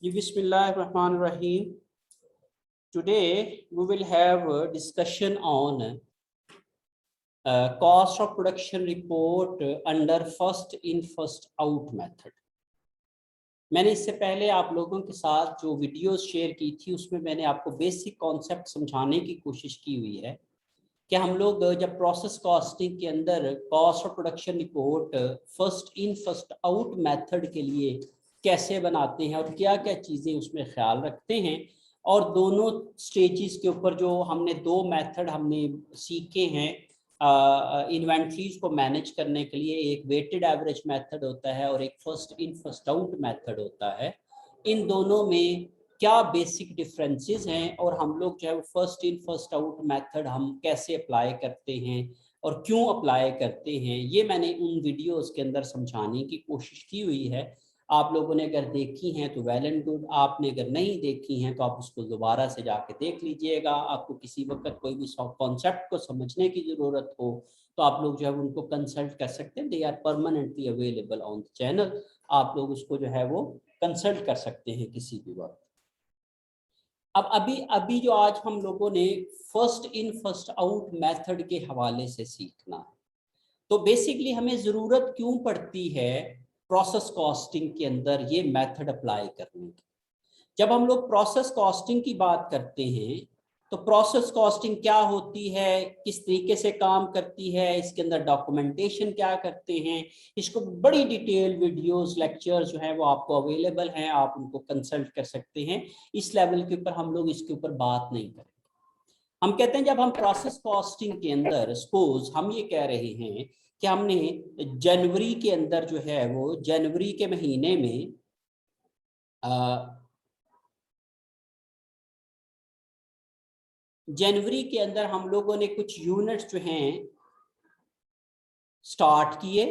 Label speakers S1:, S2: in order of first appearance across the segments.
S1: Bismillahirrahmanirrahim. Today we will have a discussion on cost of production report under first in first out method. मैंने इससे पहले आप लोगों के साथ जो वीडियोस शेयर की थी उसमें मैंने आपको बेसिक कॉन्सेप्ट समझाने की कोशिश की हुई है कि हम लोग जब प्रोसेस कॉस्टिंग के अंदर cost of production report first in first out method के लिए कैसे बनाते हैं और क्या क्या चीज़ें उसमें ख्याल रखते हैं, और दोनों स्टेजेस के ऊपर जो हमने दो मेथड हमने सीखे हैं इन्वेंट्रीज को मैनेज करने के लिए, एक वेटेड एवरेज मेथड होता है और एक first in first out method होता है। इन दोनों में क्या बेसिक डिफरेंसेस हैं और हम लोग जो है first in first out method हम कैसे अप्लाई करते हैं और क्यों अप्लाई करते हैं, ये मैंने उन वीडियोस के अंदर समझाने की कोशिश की हुई है। आप लोगों ने अगर देखी हैं तो वेल एंड गुड, आपने अगर नहीं देखी हैं तो आप उसको दोबारा से जाके देख लीजिएगा। आपको किसी वक्त कोई भी कॉन्सेप्ट को समझने की ज़रूरत हो तो आप लोग जो है उनको कंसल्ट कर सकते हैं। They are permanently available on the channel, आप लोग उसको जो है वो कंसल्ट कर सकते हैं किसी भी वक्त। अब अभी जो आज हम लोगों ने first in first out method के हवाले से सीखना है, तो बेसिकली हमें ज़रूरत क्यों पड़ती है प्रोसेस कॉस्टिंग के अंदर ये मेथड अप्लाई करने की। जब हम लोग प्रोसेस कॉस्टिंग की बात करते हैं तो प्रोसेस कॉस्टिंग क्या होती है, किस तरीके से काम करती है, इसके अंदर डॉक्यूमेंटेशन क्या करते हैं, इसको बड़ी डिटेल वीडियोस लेक्चर्स जो हैं वो आपको अवेलेबल हैं, आप उनको कंसल्ट कर सकते हैं। इस लेवल के ऊपर हम लोग इसके ऊपर बात नहीं करेंगे। हम कहते हैं जब हम प्रोसेस कॉस्टिंग के अंदर सपोज हम ये कह रहे हैं कि हमने जनवरी के अंदर जो है वो जनवरी के महीने में जनवरी के अंदर हम लोगों ने कुछ यूनिट्स जो हैं स्टार्ट किए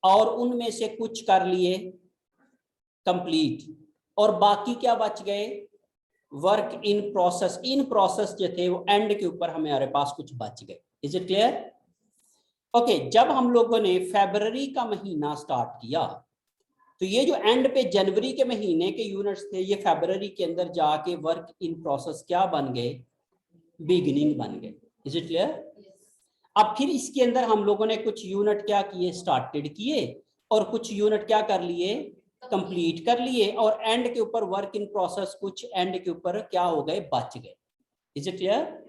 S1: और उनमें से कुछ कर लिए कंप्लीट, और बाकी क्या बच गए, वर्क इन प्रोसेस जो थे वो एंड के ऊपर हमारे पास कुछ बच गए। Is it clear? ओके, जब हम लोगों ने फरवरी का महीना स्टार्ट किया तो ये जो एंड पे जनवरी के महीने के यूनिट्स थे ये फरवरी के अंदर जाके वर्क इन प्रोसेस क्या बन गए, बिगिनिंग बन गए। Is it clear? अब फिर इसके अंदर हम लोगों ने कुछ यूनिट क्या किए, स्टार्टेड किए, और कुछ यूनिट क्या कर लिए, कंप्लीट कर लिए, और एंड के ऊपर वर्क इन प्रोसेस कुछ एंड के ऊपर क्या हो गए, बच गए। Is it clear?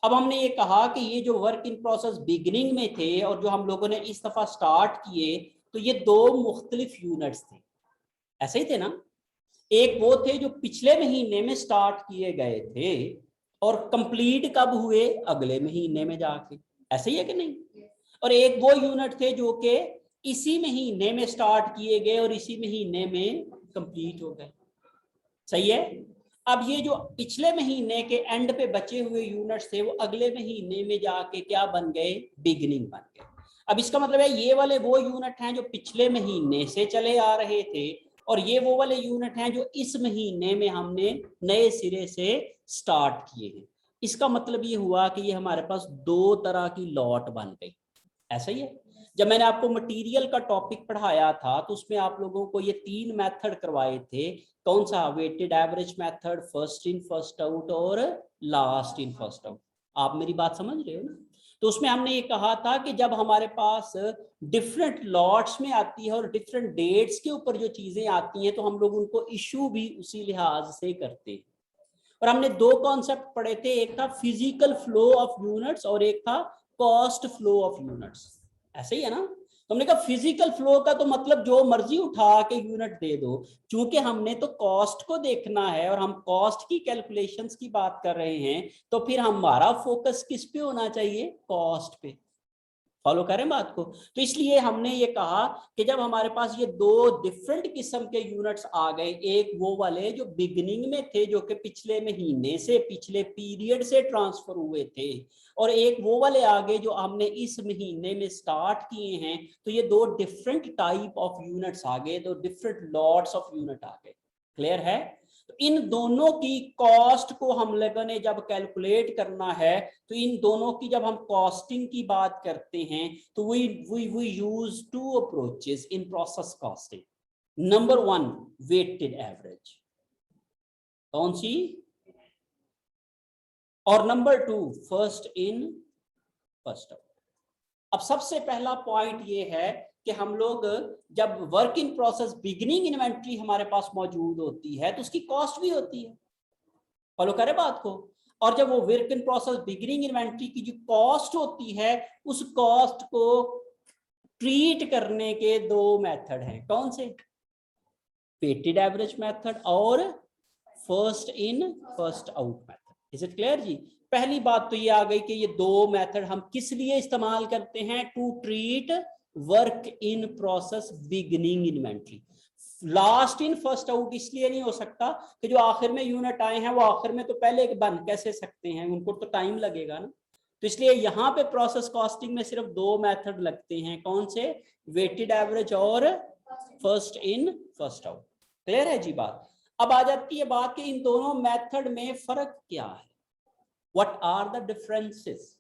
S1: अब हमने ये कहा कि ये जो वर्क इन प्रोसेस बिगिनिंग में थे और जो हम लोगों ने इस दफा स्टार्ट किए तो ये दो मुख्तलिफ यूनिट्स थे, ऐसे ही थे ना। एक वो थे जो पिछले महीने में स्टार्ट किए गए थे और कंप्लीट कब हुए, अगले महीने में जाके, ऐसे ही है कि नहीं। और एक वो यूनिट थे जो कि इसी महीने में स्टार्ट किए गए और इसी महीने में कंप्लीट हो गए। सही है। अब ये जो पिछले महीने के एंड पे बचे हुए यूनिट्स थे वो अगले महीने में जाके क्या बन गए, बिगिनिंग बन गए। अब इसका मतलब है ये वाले वो यूनिट हैं जो पिछले महीने से चले आ रहे थे और ये वो वाले यूनिट हैं जो इस महीने में हमने नए सिरे से स्टार्ट किए हैं। इसका मतलब ये हुआ कि ये हमारे पास दो तरह की लॉट बन गई। ऐसा ही है। जब मैंने आपको मटेरियल का टॉपिक पढ़ाया था तो उसमें आप लोगों को ये तीन मेथड करवाए थे। कौन सा? Weighted average method, first in first out और लास्ट इन फर्स्ट आउट। आप मेरी बात समझ रहे हो ना? तो उसमें हमने ये कहा था कि जब हमारे पास डिफरेंट लॉट्स में आती है और डिफरेंट डेट्स के ऊपर जो चीजें आती हैं तो हम लोग उनको इशू भी उसी लिहाज से करते हैं। और हमने दो कॉन्सेप्ट पढ़े थे, एक था फिजिकल फ्लो ऑफ यूनिट्स और एक था कॉस्ट फ्लो ऑफ यूनिट्स। ऐसे ही है ना। तो हमने कहा फिजिकल फ्लो का तो मतलब जो मर्जी उठा के यूनिट दे दो, क्योंकि हमने तो कॉस्ट को देखना है और हम कॉस्ट की कैलकुलेशंस की बात कर रहे हैं, तो फिर हमारा फोकस किस पे होना चाहिए, कॉस्ट पे। फॉलो करें बात को। तो इसलिए हमने ये कहा कि जब हमारे पास ये दो डिफरेंट किस्म के यूनिट्स आ गए, एक वो वाले जो बिगिनिंग में थे जो कि पिछले महीने से पिछले पीरियड से ट्रांसफर हुए थे, और एक वो वाले आ गए जो हमने इस महीने में स्टार्ट किए हैं, तो ये दो डिफरेंट टाइप ऑफ यूनिट्स आ गए, दो डिफरेंट लॉट्स ऑफ यूनिट आ गए। क्लियर है? तो इन दोनों की कॉस्ट को हम लोगों ने जब कैलकुलेट करना है तो इन दोनों की जब हम कॉस्टिंग की बात करते हैं तो we use two approaches in process costing. Number 1 weighted average, कौन सी, और number 2 first in first out. अब सबसे पहला पॉइंट ये है कि हम लोग जब work in process beginning inventory हमारे पास मौजूद होती है तो उसकी कॉस्ट भी होती है, फॉलो करें बात को। और जब वो work in process beginning inventory की जो कॉस्ट होती है उस कॉस्ट को ट्रीट करने के दो मेथड हैं, कौन से, वेटेड एवरेज मेथड और first in first out method. Is it clear जी? पहली बात तो ये आ गई कि ये दो मेथड हम किस लिए इस्तेमाल करते हैं, to treat work in process beginning inventory. Last in first out इसलिए नहीं हो सकता कि जो आखिर में यूनिट आए हैं वो आखिर में तो पहले बन कैसे सकते हैं, उनको तो टाइम लगेगा ना। तो इसलिए यहाँ पे प्रोसेस कॉस्टिंग में सिर्फ दो मेथड लगते हैं, कौन से, वेटेड एवरेज और first in first out. Clear है जी बात? अब आ जाती है बात कि इन दोनों मेथड में फर्क क्या है, व्हाट आर द डिफरेंसेस।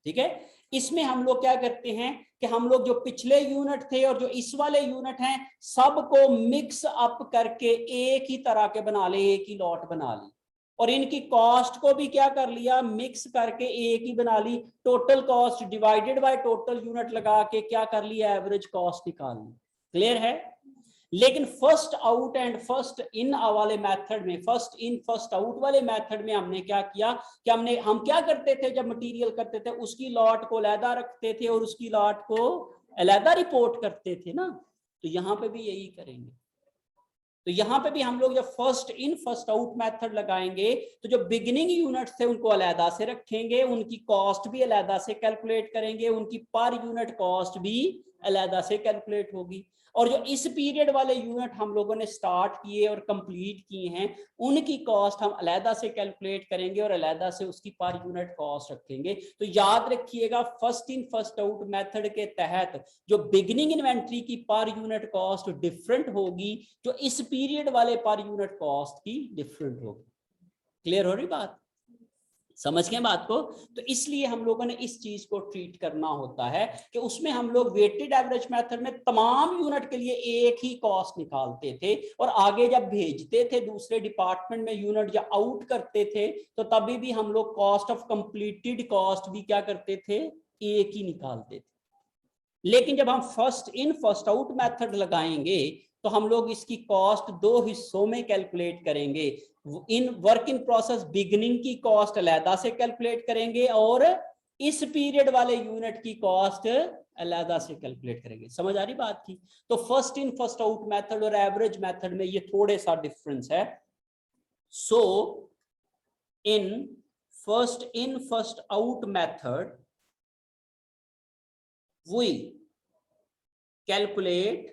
S1: ठीक है, इसमें हम लोग क्या करते हैं कि हम लोग जो पिछले यूनिट थे और जो इस वाले यूनिट हैं सबको मिक्स अप करके एक ही तरह के बना ले, एक ही लॉट बना ली, और इनकी कॉस्ट को भी क्या कर लिया, मिक्स करके एक ही बना ली, total cost divided by total unit लगा के क्या कर लिया, एवरेज कॉस्ट निकाल ली। क्लियर है? लेकिन first out and first in वाले मेथड में, फर्स्ट इन फर्स्ट आउट वाले मेथड में हमने क्या किया कि हम क्या करते थे, जब मटेरियल करते थे उसकी लॉट को अलहदा रखते थे और उसकी लॉट को अलहदा रिपोर्ट करते थे ना। तो यहां पे भी यही करेंगे। तो यहां पे भी हम लोग जब first in first out method लगाएंगे तो जो बिगिनिंग यूनिट थे उनको अलहदा से रखेंगे, उनकी कॉस्ट भी अलहदा से कैलकुलेट करेंगे, उनकी पर यूनिट कॉस्ट भी अलहदा से कैलकुलेट होगी, और जो इस पीरियड वाले यूनिट हम लोगों ने स्टार्ट किए और कंप्लीट किए हैं उनकी कॉस्ट हम अलहदा से कैलकुलेट करेंगे और अलहदा से उसकी पर यूनिट कॉस्ट रखेंगे। तो याद रखिएगा first in first out method के तहत जो बिगिनिंग इन्वेंट्री की पर यूनिट कॉस्ट डिफरेंट होगी, जो इस पीरियड वाले पर यूनिट कॉस्ट की डिफरेंट होगी। क्लियर हो रही बात? समझ गए बात को? तो इसलिए हम लोगों ने इस चीज को ट्रीट करना होता है कि उसमें हम लोग वेटेड एवरेज मेथड में तमाम यूनिट के लिए एक ही कॉस्ट निकालते थे, और आगे जब भेजते थे दूसरे डिपार्टमेंट में यूनिट या आउट करते थे तो तभी भी हम लोग कॉस्ट ऑफ कंप्लीटेड कॉस्ट भी क्या करते थे, एक ही निकालते थे। लेकिन जब हम first in first out method लगाएंगे तो हम लोग इसकी कॉस्ट दो हिस्सों में कैलकुलेट करेंगे। In work in process beginning की कॉस्ट अलहदा से कैलकुलेट करेंगे और इस पीरियड वाले यूनिट की कॉस्ट अलहदा से कैलकुलेट करेंगे। समझ आ रही बात की? तो first in first out method और एवरेज मेथड में ये थोड़े सा डिफरेंस है। So in first out method we calculate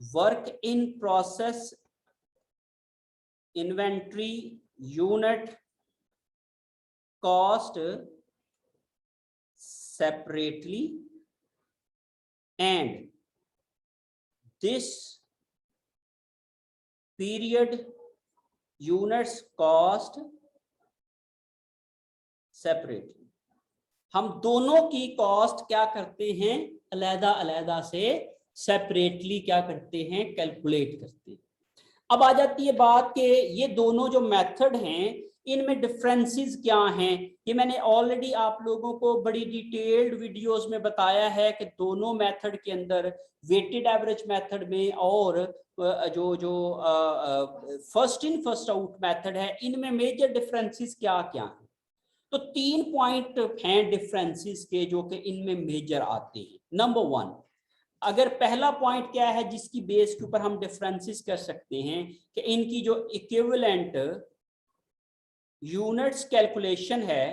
S1: work in process inventory unit cost separately, and this period units cost separately. हम दोनों की कॉस्ट क्या करते हैं, अलहदा अलहदा से सेपरेटली क्या करते हैं, कैलकुलेट करते हैं। अब आ जाती है बात कि ये दोनों जो मेथड हैं इनमें डिफरेंसेस क्या हैं। ये मैंने ऑलरेडी आप लोगों को बड़ी डिटेल्ड वीडियोस में बताया है कि दोनों मेथड के अंदर वेटेड एवरेज मेथड में और जो first in first out method है इनमें मेजर डिफरेंसेस क्या क्या हैं। तो 3 पॉइंट हैं डिफरेंसेस के जो कि इनमें मेजर आते हैं। नंबर 1, अगर पहला पॉइंट क्या है जिसकी बेस के ऊपर हम डिफरेंसेस कर सकते हैं कि इनकी जो इक्विवेलेंट यूनिट्स कैलकुलेशन है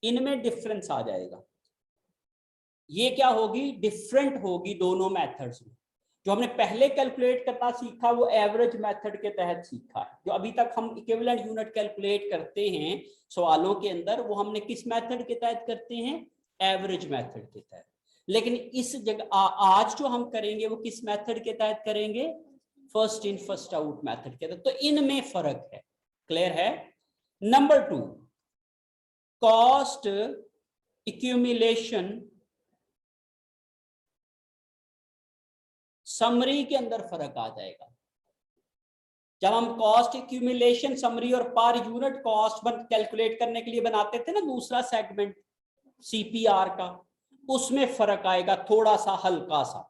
S1: इनमें डिफरेंस आ जाएगा। ये क्या होगी, डिफरेंट होगी दोनों मेथड्स में। जो हमने पहले कैलकुलेट करना सीखा वो एवरेज मेथड के तहत सीखा है। जो अभी तक हम इक्विवेलेंट यूनिट कैलकुलेट करते हैं सवालों के अंदर वो हमने किस मेथड के तहत करते हैं, एवरेज मेथड के तहत। लेकिन इस जगह आज जो हम करेंगे वो किस मेथड के तहत करेंगे, first in first out method के तहत। तो इनमें फर्क है। क्लियर है? नंबर 2, कॉस्ट एक्यूमुलेशन समरी के अंदर फर्क आ जाएगा। जब हम कॉस्ट एक्यूमुलेशन समरी और पर यूनिट कॉस्ट कैलकुलेट करने के लिए बनाते थे ना दूसरा सेगमेंट सीपीआर का, उसमें फर्क आएगा थोड़ा सा, हल्का सा।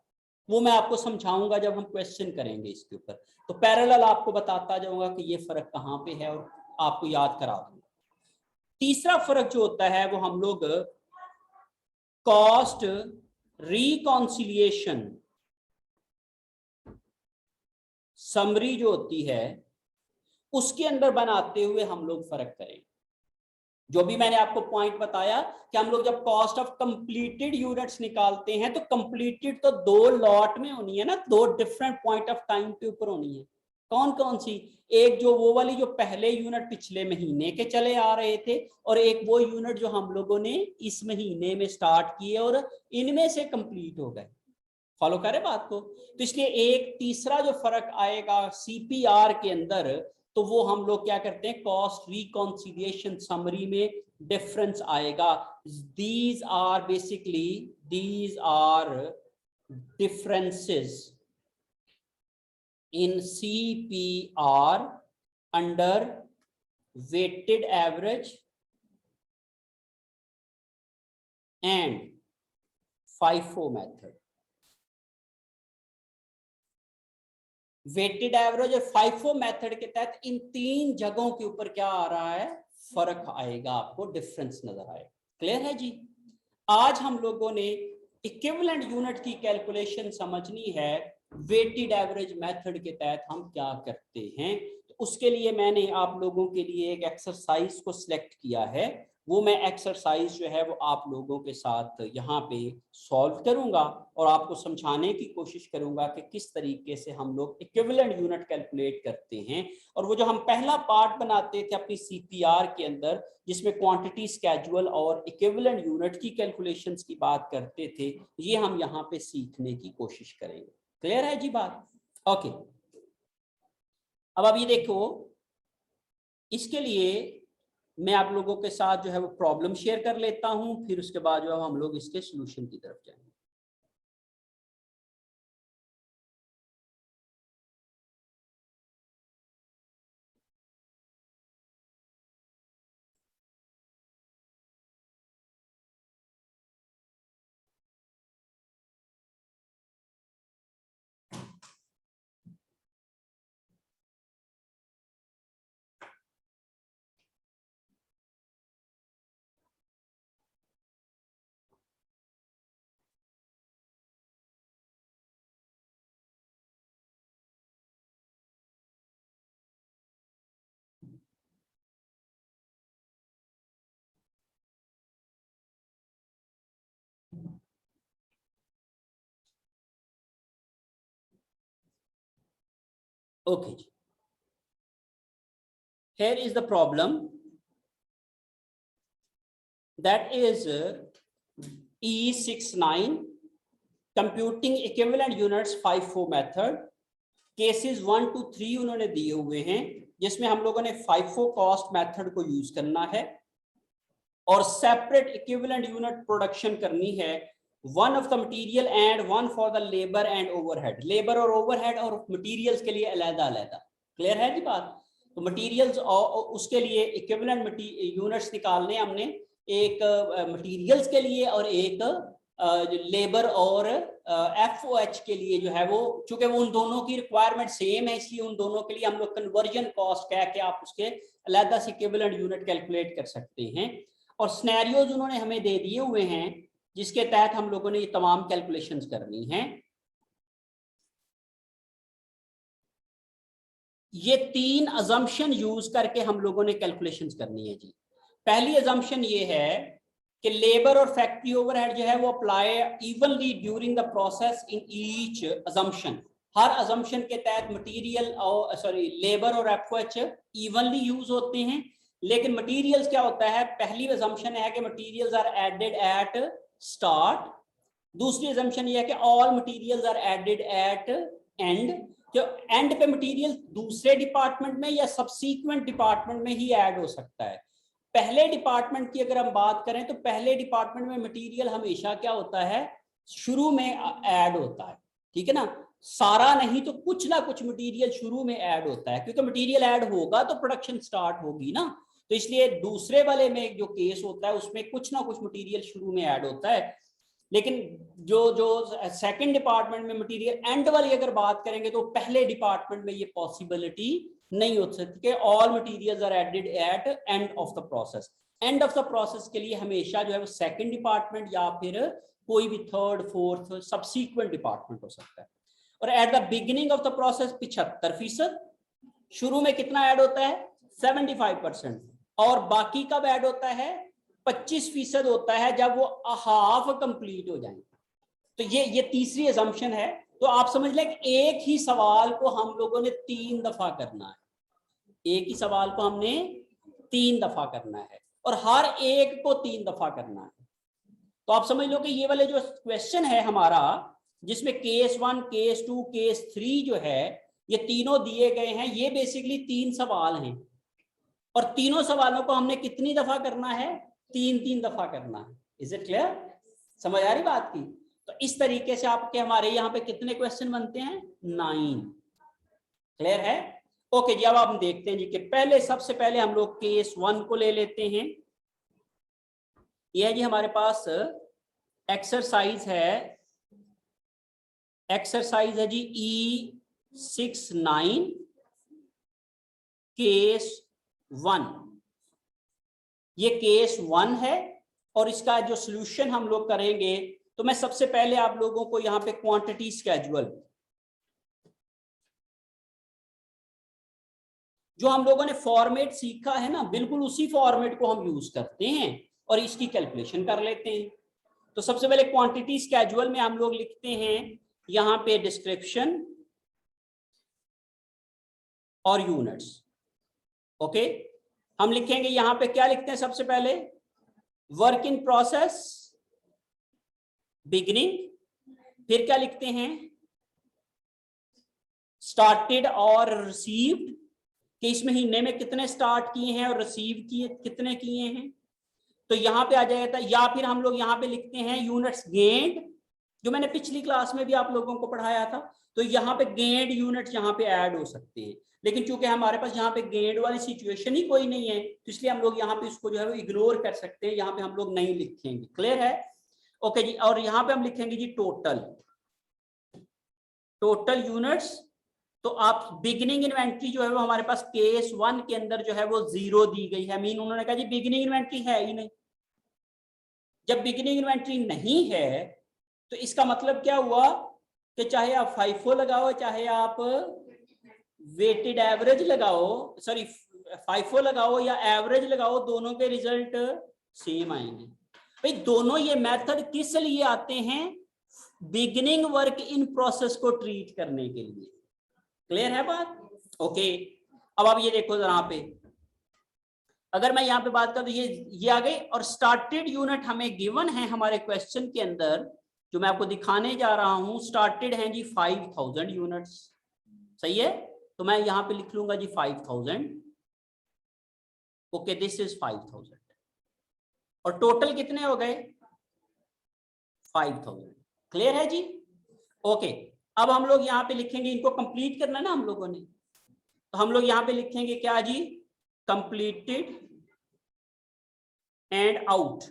S1: वो मैं आपको समझाऊंगा जब हम क्वेश्चन करेंगे इसके ऊपर। तो पैरेलल आपको बताता जाऊंगा कि ये फर्क कहाँ पे है और आपको याद करा दूंगा। तीसरा फर्क जो होता है वो हम लोग कॉस्ट रिकॉन्सिलिएशन समरी जो होती है उसके अंदर बनाते हुए हम लोग फर्क करें। जो भी मैंने आपको पॉइंट बताया कि हम लोग जब कॉस्ट ऑफ कंप्लीटेड यूनिट्स निकालते हैं तो कंप्लीटेड तो दो लॉट में होनी है ना, दो डिफरेंट पॉइंट ऑफ टाइम के ऊपर होनी है। कौन कौन सी? एक जो वो वाली जो पहले यूनिट पिछले महीने के चले आ रहे थे, और एक वो यूनिट जो हम लोगों ने इस महीने में स्टार्ट किए और इनमें से कंप्लीट हो गए। फॉलो करें बात को? तो इसलिए एक तीसरा जो फर्क आएगा सीपीआर के अंदर, तो वो हम लोग क्या करते हैं, कॉस्ट रिकॉन्सिलिएशन समरी में डिफरेंस आएगा। These are basically differences in CPR under weighted average and FIFO method. Weighted average और FIFO मेथड के तहत इन तीन जगहों के ऊपर क्या आ रहा है, फर्क आएगा, आपको डिफरेंस नजर आएगा। क्लियर है जी? आज हम लोगों ने इक्विवेलेंट यूनिट की कैलकुलेशन समझनी है, वेटेड एवरेज मेथड के तहत हम क्या करते हैं। तो उसके लिए मैंने आप लोगों के लिए एक एक्सरसाइज को सिलेक्ट किया है। वो मैं एक्सरसाइज जो है वो आप लोगों के साथ यहाँ पे सॉल्व करूंगा और आपको समझाने की कोशिश करूंगा कि किस तरीके से हम लोग इक्विवेलेंट यूनिट कैलकुलेट करते हैं। और वो जो हम पहला पार्ट बनाते थे अपनी सीपीआर के अंदर, जिसमें क्वांटिटी स्केड्यूल और इक्विवेलेंट यूनिट की कैलकुलेशंस की बात करते थे, ये हम यहाँ पे सीखने की कोशिश करेंगे। क्लियर है जी बात? ओके। अब ये देखो, इसके लिए मैं आप लोगों के साथ जो है वो प्रॉब्लम शेयर कर लेता हूं, फिर उसके बाद जो है हम लोग इसके सॉल्यूशन की तरफ जाएंगे। Okay, here is the problem, that is E69 computing equivalent units FIFO method, cases 1 to 3 उन्होंने दिए हुए हैं, जिसमें हम लोगों ने FIFO कॉस्ट मेथड को यूज करना है और सेपरेट इक्विवेलेंट यूनिट प्रोडक्शन करनी है, one of the material and one for the labour and overhead. Labour और ओवरहेड और मटेरियल्स के लिए अलग अलग। क्लियर है जी बात? तो मटेरियल्स और उसके लिए इक्विवेलेंट यूनिट्स निकालने हमने, एक मटेरियल्स के लिए और एक लेबर और FOH के लिए जो है वो, चूंकि वो उन दोनों की रिक्वायरमेंट सेम है, इसलिए उन दोनों के लिए हम लोग कन्वर्जन कॉस्ट कह के आप उसके अलग से इक्विवेलेंट यूनिट कैलकुलेट कर सकते हैं। और स्नैरियोज उन्होंने हमें दे दिए हुए हैं जिसके तहत हम लोगों ने ये तमाम कैलकुलेशंस करनी है। ये 3 अजम्पशन यूज करके हम लोगों ने कैलकुलेशंस करनी है जी। पहली अजम्पशन ये है कि लेबर और फैक्ट्री ओवरहेड जो है वो apply evenly during the process in each assumption. Her assumption के तहत मटेरियल और लेबर और FOH इवनली यूज होते हैं, लेकिन मटेरियल्स क्या होता है, पहली अजम्पशन है कि materials are added at start, दूसरी अजम्पशन ये है कि all materials are added at end. जो एंड पे मटेरियल दूसरे डिपार्टमेंट में या सबसीक्वेंट डिपार्टमेंट में ही ऐड हो सकता है। पहले डिपार्टमेंट की अगर हम बात करें तो पहले डिपार्टमेंट में मटेरियल हमेशा क्या होता है, शुरू में ऐड होता है, ठीक है ना, सारा नहीं तो कुछ ना कुछ मटेरियल शुरू में ऐड होता है, क्योंकि मटेरियल ऐड होगा तो प्रोडक्शन स्टार्ट होगी ना, तो इसलिए दूसरे वाले में जो केस होता है उसमें कुछ ना कुछ मटेरियल शुरू में ऐड होता है। लेकिन जो जो सेकंड डिपार्टमेंट में मटेरियल एंड वाली अगर बात करेंगे तो पहले डिपार्टमेंट में ये पॉसिबिलिटी नहीं हो सकती कि all materials are added at end of the process. End of the process के लिए हमेशा जो है वो सेकंड डिपार्टमेंट या फिर कोई भी थर्ड फोर्थ सबसीक्वेंट डिपार्टमेंट हो सकता है। और eight the beginning of the process 75%, शुरू में कितना ऐड होता है 75%, और बाकी कब ऐड होता है 25% होता है जब वो हाफ कंप्लीट हो जाएंगे। तो ये तीसरी असम्पशन है। तो आप समझ लें कि एक ही सवाल को हम लोगों ने 3 दफा करना है, एक ही सवाल को हमने 3 दफा करना है और हर एक को 3 दफा करना है। तो आप समझ लो कि ये वाले जो क्वेश्चन है हमारा, जिसमें केस 1, केस 2, केस 3 जो है ये तीनों दिए गए हैं, ये बेसिकली 3 सवाल हैं और तीनों सवालों को हमने कितनी दफा करना है, 3 दफा करना है। Is it clear? समझ आ रही बात की? तो इस तरीके से आपके हमारे यहाँ पे कितने क्वेश्चन बनते हैं 9। क्लियर है? ओके जी, अब आप देखते हैं जी कि पहले सबसे पहले हम लोग केस 1 को ले लेते हैं। यह जी हमारे पास एक्सरसाइज है जी E69 केस 1। ये केस 1 है और इसका जो सॉल्यूशन हम लोग करेंगे, तो मैं सबसे पहले आप लोगों को यहां पे क्वांटिटी स्केड्यूल जो हम लोगों ने फॉर्मेट सीखा है ना, बिल्कुल उसी फॉर्मेट को हम यूज करते हैं और इसकी कैलकुलेशन कर लेते हैं। तो सबसे पहले क्वांटिटी स्केड्यूल में हम लोग लिखते हैं यहां पे डिस्क्रिप्शन और यूनिट्स। ओके, हम लिखेंगे यहां पे क्या लिखते हैं सबसे पहले, वर्क इन प्रोसेस बिगिनिंग, फिर क्या लिखते हैं स्टार्टेड और रिसीव्ड, कि इस महीने में कितने स्टार्ट किए हैं और रिसीव किए कितने किए हैं, तो यहां पे आ जाएगा। या फिर हम लोग यहां पे लिखते हैं यूनिट्स गेन्ड, जो मैंने पिछली क्लास में भी आप लोगों को पढ़ाया था। तो यहाँ पे गेन्ड यूनिट्स यहाँ पे ऐड हो सकते हैं, लेकिन चूंकि हमारे पास यहाँ पे गेन्ड वाली सिचुएशन ही कोई नहीं है, तो इसलिए हम लोग यहाँ पे इसको जो है वो इग्नोर कर सकते हैं, यहाँ पे हम लोग नहीं लिखेंगे। क्लियर है? ओके जी, और यहाँ पे हम लिखेंगे जी टोटल यूनिट्स। तो आप बिगिनिंग इन्वेंट्री जो है वो हमारे पास केस 1 के अंदर जो है वो 0 दी गई है। मीन उन्होंने कहा जी बिगिनिंग इन्वेंट्री है ही नहीं। जब बिगिनिंग इन्वेंट्री नहीं है तो इसका मतलब क्या हुआ कि चाहे आप FIFO लगाओ, चाहे आप वेटेड एवरेज लगाओ, सॉरी FIFO लगाओ या एवरेज लगाओ, दोनों के रिजल्ट सेम आएंगे। भाई दोनों ये मेथड किस लिए आते हैं, बिगिनिंग वर्क इन प्रोसेस को ट्रीट करने के लिए। क्लियर है बात? ओके, अब आप ये देखो जरा पे, अगर मैं यहाँ पे बात करूं तो ये आ गई, और स्टार्टेड यूनिट हमें गिवन है हमारे क्वेश्चन के अंदर, जो मैं आपको दिखाने जा रहा हूं। स्टार्टेड है जी 5000 यूनिट्स, सही है? तो मैं यहाँ पे लिख लूंगा जी 5000। ओके, दिस इज 5000 और टोटल कितने हो गए 5000। क्लियर है जी? ओके, अब हम लोग यहाँ पे लिखेंगे, इनको कंप्लीट करना ना हम लोगों ने, तो हम लोग यहाँ पे लिखेंगे क्या जी, कंप्लीटेड एंड आउट।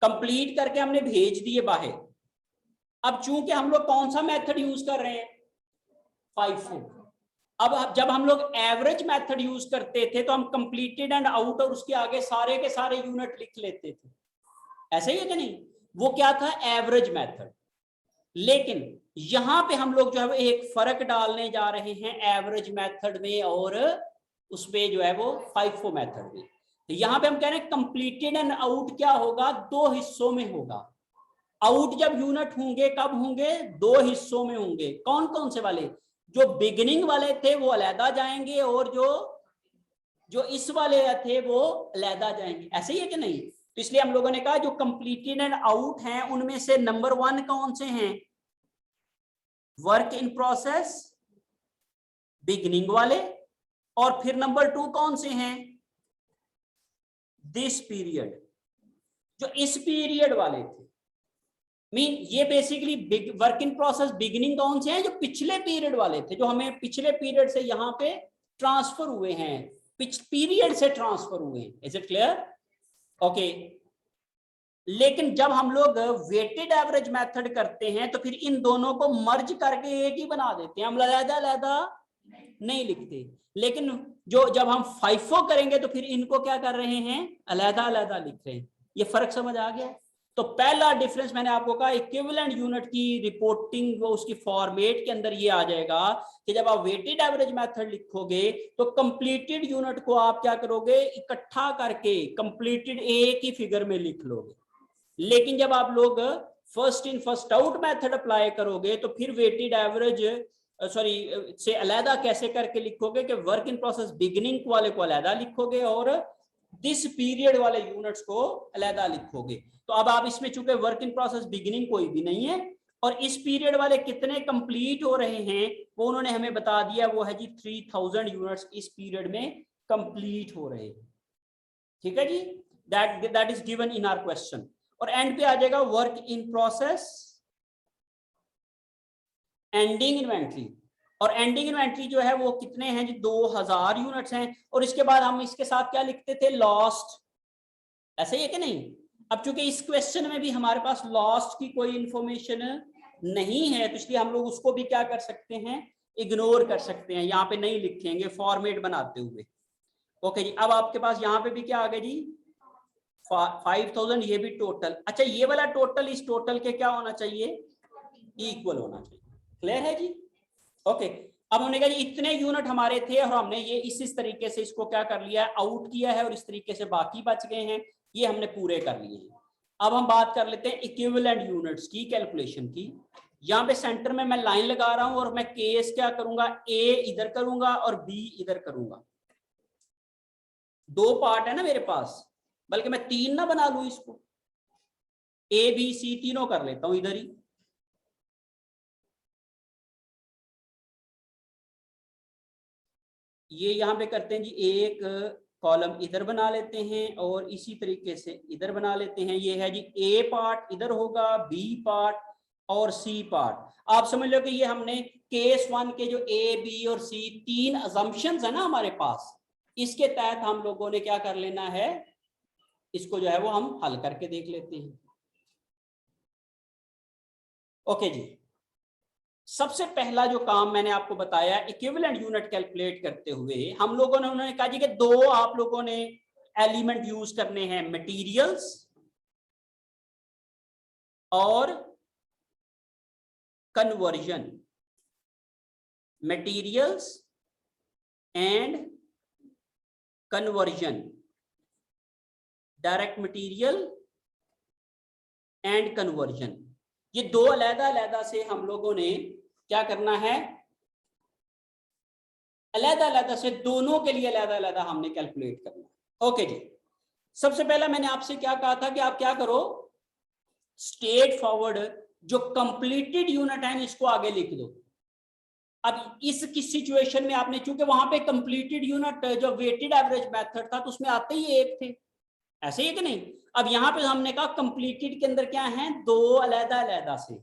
S1: कंप्लीट करके हमने भेज दिए बाहर। अब चूंकि हम लोग कौन सा मेथड यूज कर रहे हैं, FIFO। अब जब हम लोग एवरेज मेथड यूज करते थे तो हम कंप्लीटेड एंड आउट और उसके आगे सारे के सारे यूनिट लिख लेते थे, ऐसे ही है कि नहीं? वो क्या था, एवरेज मेथड। लेकिन यहां पे हम लोग जो है वो एक फर्क डालने जा रहे हैं एवरेज मेथड में और उसमें जो है वो FIFO मेथड में। तो यहां पे हम कह रहे हैं कंप्लीटेड एंड आउट क्या होगा, 2 हिस्सों में होगा। आउट जब यूनिट होंगे कब होंगे, 2 हिस्सों में होंगे। कौन कौन से वाले, जो बिगिनिंग वाले थे वो अलहदा जाएंगे और जो इस वाले थे वो अलहदा जाएंगे, ऐसे ही है कि नहीं? तो इसलिए हम लोगों ने कहा जो कंप्लीटेड एंड आउट हैं उनमें से नंबर 1 कौन से हैं, वर्क इन प्रोसेस बिगिनिंग वाले, और फिर नंबर 2 कौन से हैं, दिस पीरियड, जो इस पीरियड वाले थे, मीन ये basically work in process beginning कौन से हैं, जो पिछले पीरियड वाले थे, जो हमें पिछले पीरियड से यहाँ पे ट्रांसफर हुए हैं, पीरियड से ट्रांसफर हुए हैं। Is it clear? ओके। लेकिन जब हम लोग वेटेड एवरेज मेथड करते हैं तो फिर इन दोनों को मर्ज करके एक ही बना देते हैं, हम अलग-अलग नहीं लिखते। लेकिन जो जब हम फाइफो करेंगे तो फिर इनको क्या कर रहे हैं, अलग-अलग लिख रहे हैं। ये फर्क समझ आ गया? तो पहला डिफरेंस मैंने आपको कहा, इक्विवेलेंट यूनिट की रिपोर्टिंग वो उसकी फॉर्मेट के अंदर ये आ जाएगा कि जब आप वेटेड एवरेज मेथड लिखोगे तो कंप्लीटेड यूनिट को आप क्या करोगे, इकट्ठा करके कंप्लीटेड एक ही फिगर में लिख लोगे। लेकिन जब आप लोग first in first out method apply करोगे तो फिर वेटेड एवरेज से अलहदा कैसे करके लिखोगे कि वर्क इन प्रोसेस बिगिनिंग वाले को अलहदा लिखोगे और दिस पीरियड वाले यूनिट्स को अलहदा लिखोगे। तो अब आप इसमें चूंकि वर्क इन प्रोसेस बिगिनिंग कोई भी नहीं है और इस पीरियड वाले कितने कंप्लीट हो रहे हैं वो उन्होंने हमें बता दिया, वो है जी 3000 यूनिट्स इस पीरियड में कंप्लीट हो रहे हैं। ठीक है जी, that is given in our question. और एंड पे आ जाएगा work in process ending inventory, और एंडिंग इन्वेंट्री जो है वो कितने हैं जी, 2000 यूनिट्स हैं। और इसके बाद हम इसके साथ क्या लिखते थे, लॉस्ट। ऐसे ही है कि नहीं? अब चूंकि इस क्वेश्चन में भी हमारे पास लॉस्ट की कोई इंफॉर्मेशन नहीं है तो इसलिए हम लोग उसको भी क्या कर सकते हैं, इग्नोर कर सकते हैं, यहाँ पे नहीं लिखेंगे फॉर्मेट बनाते हुए। ओके जी, अब आपके पास यहाँ पे भी क्या आ गया जी, 5000, ये भी टोटल। अच्छा, ये वाला टोटल इस टोटल के क्या होना चाहिए, इक्वल होना चाहिए। क्लियर है जी? ओके। अब हमने कहा जी इतने यूनिट हमारे थे और हमने ये इस तरीके से इसको क्या कर लिया, आउट किया है, और इस तरीके से बाकी बच गए हैं, ये हमने पूरे कर लिए हैं। अब हम बात कर लेते हैं इक्विवेलेंट यूनिट्स की कैलकुलेशन की। यहाँ पे सेंटर में मैं लाइन लगा रहा हूं और मैं केस क्या करूंगा, ए इधर करूंगा और बी इधर करूंगा। दो पार्ट है ना मेरे पास, बल्कि मैं 3 ना बना लूं इसको, ए बी सी तीनों कर लेता हूं इधर ही। ये यहां पे करते हैं जी, एक कॉलम इधर बना लेते हैं और इसी तरीके से इधर बना लेते हैं। ये है जी ए पार्ट इधर होगा, बी पार्ट और सी पार्ट। आप समझ लो कि ये हमने केस 1 के जो ए बी और सी 3 अजम्पशंस है ना हमारे पास, इसके तहत हम लोगों ने क्या कर लेना है, इसको जो है वो हम हल करके देख लेते हैं। ओके जी, सबसे पहला जो काम मैंने आपको बताया इक्विवेलेंट यूनिट कैलकुलेट करते हुए हम लोगों ने, उन्होंने कहा जी कि दो आप लोगों ने एलिमेंट यूज करने हैं, मटेरियल्स और conversion. Materials and conversion, direct material and conversion, ये दो अलग-अलग से हम लोगों ने क्या करना है, अलग-अलग से दोनों के लिए अलग-अलग हमने कैलकुलेट करना। ओके जी, सबसे पहला मैंने आपसे क्या कहा था कि आप क्या करो, स्ट्रेट फॉरवर्ड जो कंप्लीटेड यूनिट है इसको आगे लिख दो। अब इस किस सिचुएशन में आपने, चूंकि वहां पे कंप्लीटेड यूनिट जो वेटेड एवरेज मेथड था तो उसमें आते ही एक थे, ऐसे ही है कि नहीं? अब यहाँ पे हमने कहा कंप्लीटेड के अंदर क्या है, दो अलग-अलग से।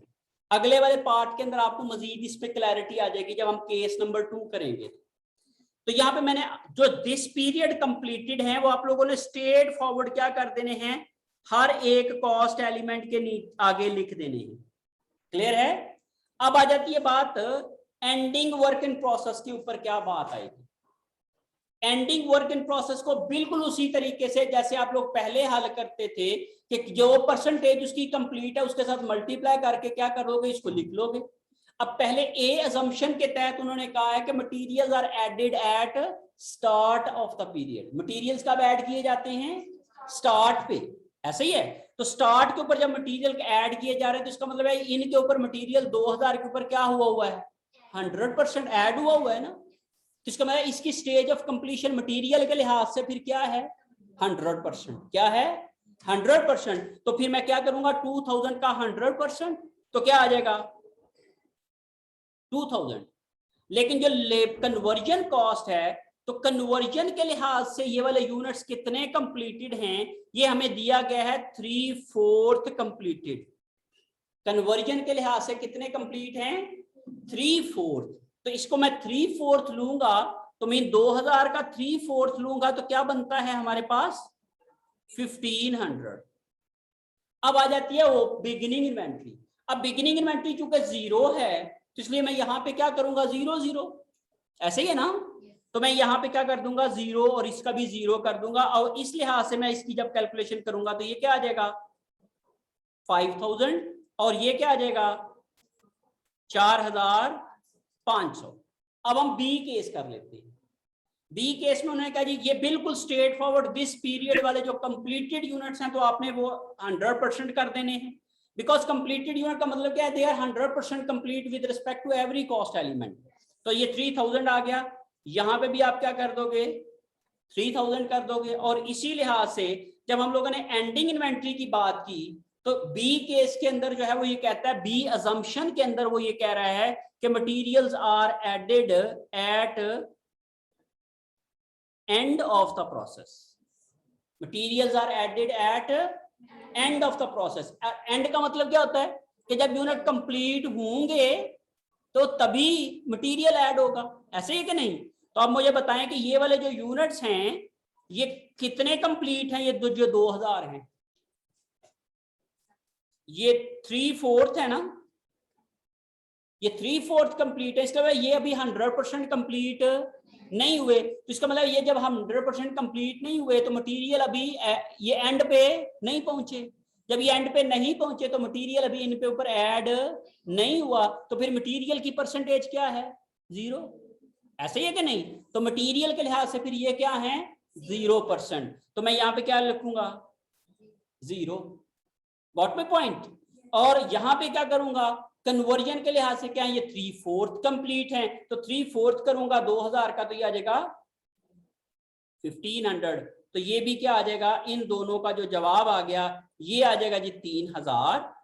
S1: अगले वाले पार्ट के अंदर आपको मजीद इस पे क्लैरिटी आ जाएगी जब हम केस नंबर 2 करेंगे। तो यहाँ पे मैंने जो दिस पीरियड कंप्लीटेड है वो आप लोगों ने स्ट्रेट फॉरवर्ड क्या कर देने हैं, हर एक कॉस्ट एलिमेंट के आगे लिख देने हैं। क्लियर है? अब आ जाती है बात एंडिंग वर्क इन प्रोसेस के ऊपर, क्या बात आएगी। एंडिंग वर्क इन प्रोसेस को बिल्कुल उसी तरीके से जैसे आप लोग पहले हल करते थे कि जो परसेंटेज उसकी कंप्लीट है उसके साथ मल्टीप्लाई करके क्या करोगे, इसको लिख लोगे। अब पहले ए अजम्पशन के तहत उन्होंने कहा है कि materials are added at start of the period. Materials कब ऐड किए जाते हैं, स्टार्ट पे, ऐसे ही है। तो स्टार्ट के ऊपर जब मटेरियल ऐड किए जा रहे हैं तो इसका मतलब है इनके ऊपर मटेरियल 2000 के ऊपर क्या हुआ है, 100% ऐड हुआ है ना। इसका मतलब इसकी स्टेज ऑफ कंप्लीशन मटेरियल के लिहाज से फिर क्या है, 100%। क्या है, 100%। तो फिर मैं क्या करूंगा, 2000 का 100% तो क्या आ जाएगा 2000। लेकिन जो कन्वर्जन कॉस्ट है तो कन्वर्जन के लिहाज से ये वाले यूनिट्स कितने कंप्लीटेड हैं, ये हमें दिया गया है 3/4 कंप्लीटेड। कन्वर्जन के लिहाज से कितने कंप्लीट हैं, 3/4। तो इसको मैं 3/4 लूंगा तो मीन 2000 का 3/4 लूंगा तो क्या बनता है हमारे पास 1500। अब आ जाती है वो बिगिनिंग इन्वेंट्री। अब बिगिनिंग इन्वेंट्री चूंकि 0 है तो इसलिए मैं यहां पे क्या करूंगा 0 0, ऐसे ही है ना। तो मैं यहां पे क्या कर दूंगा 0 और इसका भी 0 कर दूंगा और इस लिहाज से मैं इसकी जब कैलकुलेशन करूंगा तो ये क्या आ जाएगा 5000 और ये क्या आ जाएगा 4500। अब हम बी केस कर लेते हैं। बी केस में उन्होंने कहा जी ये बिल्कुल स्ट्रेट फॉरवर्ड, दिस पीरियड वाले जो कंप्लीटेड यूनिट्स हैं तो आपने वो 100% कर देने हैं, बिकॉज कंप्लीटेड यूनिट का मतलब क्या है, they are 100% complete with respect to every cost element. तो ये 3000 आ गया, यहां पे भी आप क्या कर दोगे 3000 कर दोगे। और इसी लिहाज से जब हम लोगों ने एंडिंग इन्वेंट्री की बात की तो बी केस के अंदर जो है वो ये कहता है, बी अजम्पशन के अंदर वो ये कह रहा है कि materials are added at end of the process. Materials are added at end of the process. End का मतलब क्या होता है कि जब यूनिट कंप्लीट होंगे तो तभी मटेरियल ऐड होगा, ऐसे ही कि नहीं। तो आप मुझे बताएं कि ये वाले जो यूनिट्स हैं ये कितने कंप्लीट हैं, ये जो 2000 हैं, ये 3/4 है ना, ये 3/4 कंप्लीट है। इसका मतलब ये अभी 100% कंप्लीट नहीं हुए, तो इसका मतलब ये जब हम 100% कंप्लीट नहीं हुए तो मटेरियल अभी ये एंड पे नहीं पहुंचे। जब ये एंड पे नहीं पहुंचे तो मटेरियल अभी इन पे ऊपर ऐड नहीं हुआ, तो फिर मटेरियल की परसेंटेज क्या है 0, ऐसे ही है कि नहीं। तो मटेरियल के लिहाज से फिर ये क्या है 0%। तो मैं यहाँ पे क्या लिखूंगा 0, गॉट माय पॉइंट। और यहां पे क्या करूंगा कन्वर्जन के लिहाज से क्या है, ये 3/4 कंप्लीट है, तो 3/4 करूंगा 2000 का तो ये आ जाएगा 1500। तो ये भी क्या आ जाएगा, इन दोनों का जो जवाब आ गया ये आ जाएगा जी 3000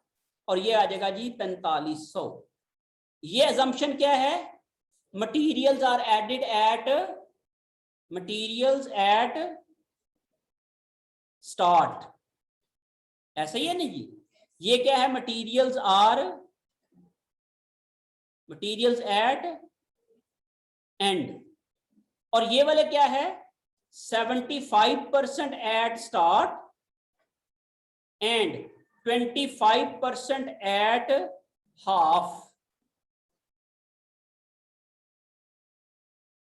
S1: और ये आ जाएगा जी 4500। ये अजम्पशन क्या है, materials are added at start, ऐसा ही है नहीं जी। ये क्या है मटीरियल्स एट एंड, और ये वाले क्या है 75% at start and 25% at half.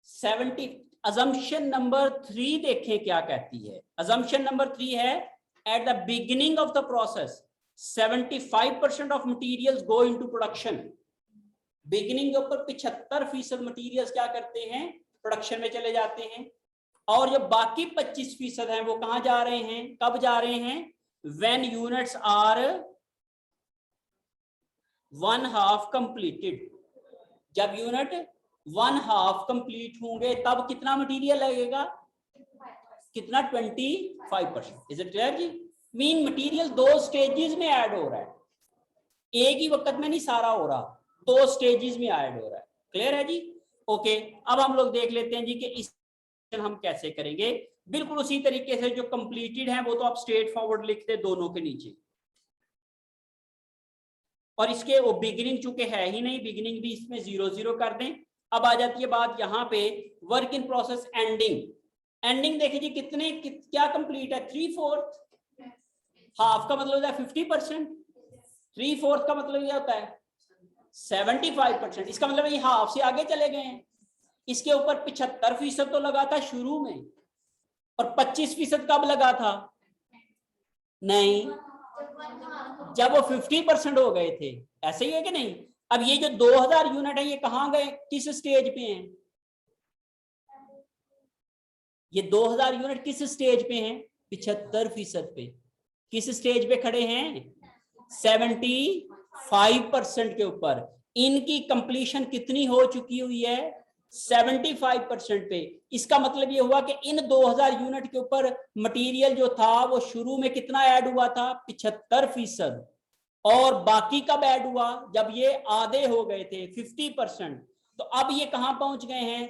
S1: 70 assumption number 3 देखें क्या कहती है। अजम्पशन नंबर 3 है at the beginning of the process 75% of materials go into production. Beginning के ऊपर 75% मटीरियल्स क्या करते हैं प्रोडक्शन में चले जाते हैं, और जो बाकी 25% हैं वो कहां जा रहे हैं, कब जा रहे हैं, व्हेन यूनिट्स आर 1/2 कंप्लीटेड। जब यूनिट 1/2 कंप्लीट होंगे तब कितना मटेरियल लगेगा, कितना 25%। इज इट क्लियर जी। मीन मटेरियल 2 स्टेजेस में ऐड हो रहा है, एक ही वक्त में नहीं सारा हो रहा, 2 स्टेजेस में ऐड हो रहा है। क्लियर है जी। ओके, अब हम लोग देख लेते हैं जी कि इस हम कैसे करेंगे। बिल्कुल उसी तरीके से जो कंप्लीटेड है वो तो आप स्ट्रेट फॉरवर्ड लिखते दोनों के नीचे, और इसके वो बिगिनिंग चूंकि है ही नहीं, बिगिनिंग भी इसमें 0 0 कर दें। अब आ जाती है बात यहाँ पे work in process ending. Ending देखिए जी कितने क्या कंप्लीट है 3/4, हाफ का मतलब होता है 50%, 3/4 का मतलब यह होता है 75%। इसका मतलब ये हाफ से आगे चले गए हैं। इसके ऊपर 75% तो लगा था शुरू में, और 25% कब लगा था, नहीं जब वो 50% हो गए थे, ऐसे ही है कि नहीं। अब ये जो 2000 यूनिट है ये कहां गए, किस स्टेज पे हैं, ये 2000 यूनिट किस स्टेज पे हैं 75% पे। किस स्टेज पे खड़े हैं 75% के ऊपर। इनकी कंप्लीशन कितनी हो चुकी हुई है 75% पे। इसका मतलब ये हुआ कि इन 2000 यूनिट के ऊपर मटेरियल जो था वो शुरू में कितना ऐड हुआ था 75%, और बाकी कब ऐड हुआ जब ये आधे हो गए थे 50%। तो अब ये कहां पहुंच गए हैं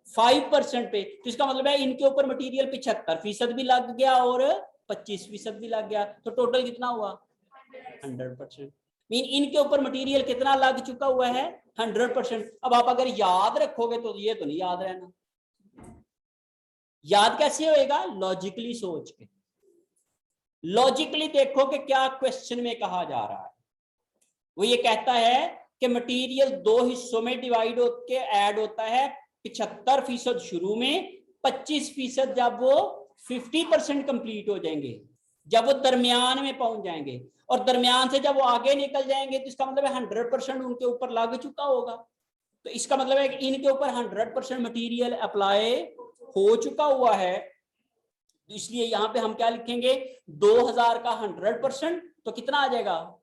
S1: 5% पे, तो इसका मतलब है इनके ऊपर मटेरियल 75% भी लग गया और 25% भी लग गया, तो टोटल कितना हुआ 100%। मीन इनके ऊपर मटेरियल कितना लग चुका हुआ है 100%। अब आप अगर याद रखोगे तो ये तो नहीं याद रहना, याद कैसे होएगा, लॉजिकली सोच के, लॉजिकली देखो कि क्या क्वेश्चन में कहा जा रहा है। वो ये कहता है कि मटेरियल दो हिस्सों में डिवाइड होके ऐड होता है, 75% शुरू में, 25% जब वो 50% कंप्लीट हो जाएंगे, जब वो दरमियान में पहुंच जाएंगे, और दरमियान से जब वो आगे निकल जाएंगे तो इसका मतलब है 100% उनके ऊपर लग चुका होगा। तो इसका मतलब है कि इनके ऊपर 100% मटेरियल अप्लाई हो चुका हुआ है, तो इसलिए यहां पे हम क्या लिखेंगे, 2000 का 100% तो कितना आ जाएगा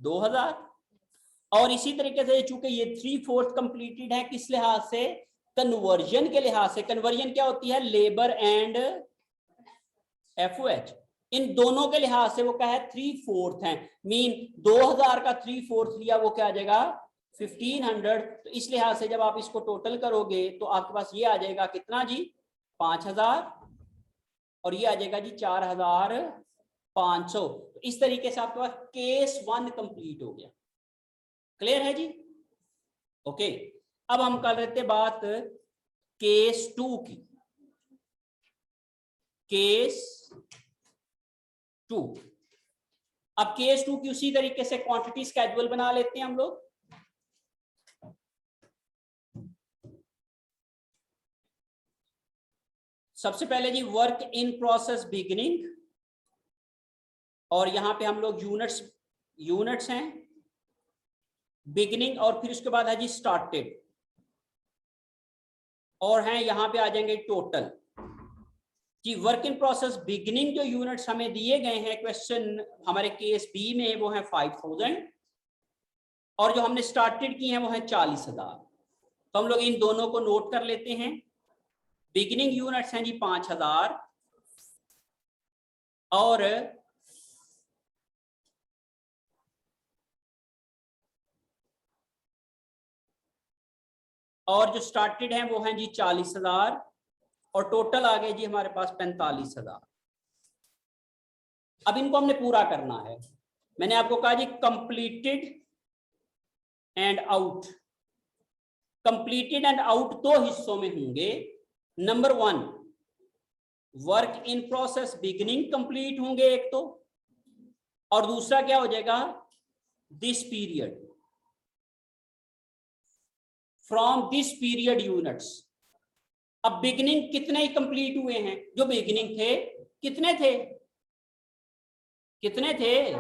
S1: 2000। और इसी तरीके से चूंकि ये 3/4 कंप्लीटेड है, किस लिहाज से, कन्वर्जन के लिहाज से। कन्वर्जन क्या होती है, लेबर एंड FOH, इन दोनों के लिहाज से वो क्या है 3/4 है। मीन 2000 का 3/4 लिया, वो क्या आ जाएगा 1500। तो इस लिहाज से जब आप इसको टोटल करोगे तो आपके पास ये आ जाएगा कितना जी 5000, और ये आ जाएगा जी 4500। तो इस तरीके से आपके पास केस 1 कंप्लीट हो गया। क्लियर है जी, ओके। अब हम कर रहे थे बात केस 2 की। केस 2, अब केस 2 की उसी तरीके से क्वांटिटी स्केड्यूल बना लेते हैं हम लोग। सबसे पहले जी वर्क इन प्रोसेस बिगिनिंग, और यहां पे हम लोग यूनिट्स हैं बिगिनिंग, और फिर उसके बाद है जी स्टार्टेड, और हैं यहां पे आ जाएंगे टोटल जी। वर्क इन प्रोसेस बिगिनिंग जो यूनिट्स हमें दिए गए हैं क्वेश्चन हमारे केस बी में, वो है 5000, और जो हमने स्टार्टेड की है वो है 40,000। तो हम लोग इन दोनों को नोट कर लेते हैं। बिगिनिंग यूनिट्स हैं जी 5000, और जो स्टार्टेड है वो हैं जी 40,000, और टोटल आ गए जी हमारे पास 45,000। अब इनको हमने पूरा करना है। मैंने आपको कहा जी completed and out. Completed and out दो हिस्सों में होंगे। Number 1 work in process beginning complete होंगे एक तो, और दूसरा क्या हो जाएगा this period, from this period units. अब बिगिनिंग कितने ही कंप्लीट हुए हैं, जो बिगिनिंग थे कितने थे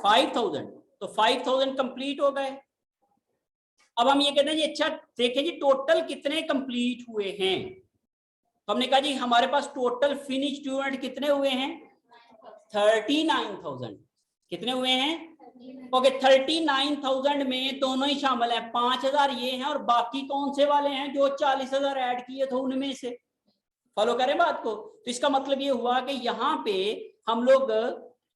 S1: 5000, तो 5000 कंप्लीट हो गए। अब हम ये कहते हैं जी अच्छा देखिए जी टोटल कितने कंप्लीट हुए हैं, तो हमने कहा जी हमारे पास टोटल फिनिश्ड यूनिट कितने हुए हैं 39,000। कितने हुए हैं ओके 39,000 में दोनों ही शामिल है, 5,000 ये हैं और बाकी कौन से वाले हैं जो 40,000 ऐड किए थे उनमें से। फॉलो करें बात को, तो इसका मतलब ये हुआ कि यहाँ पे हम लोग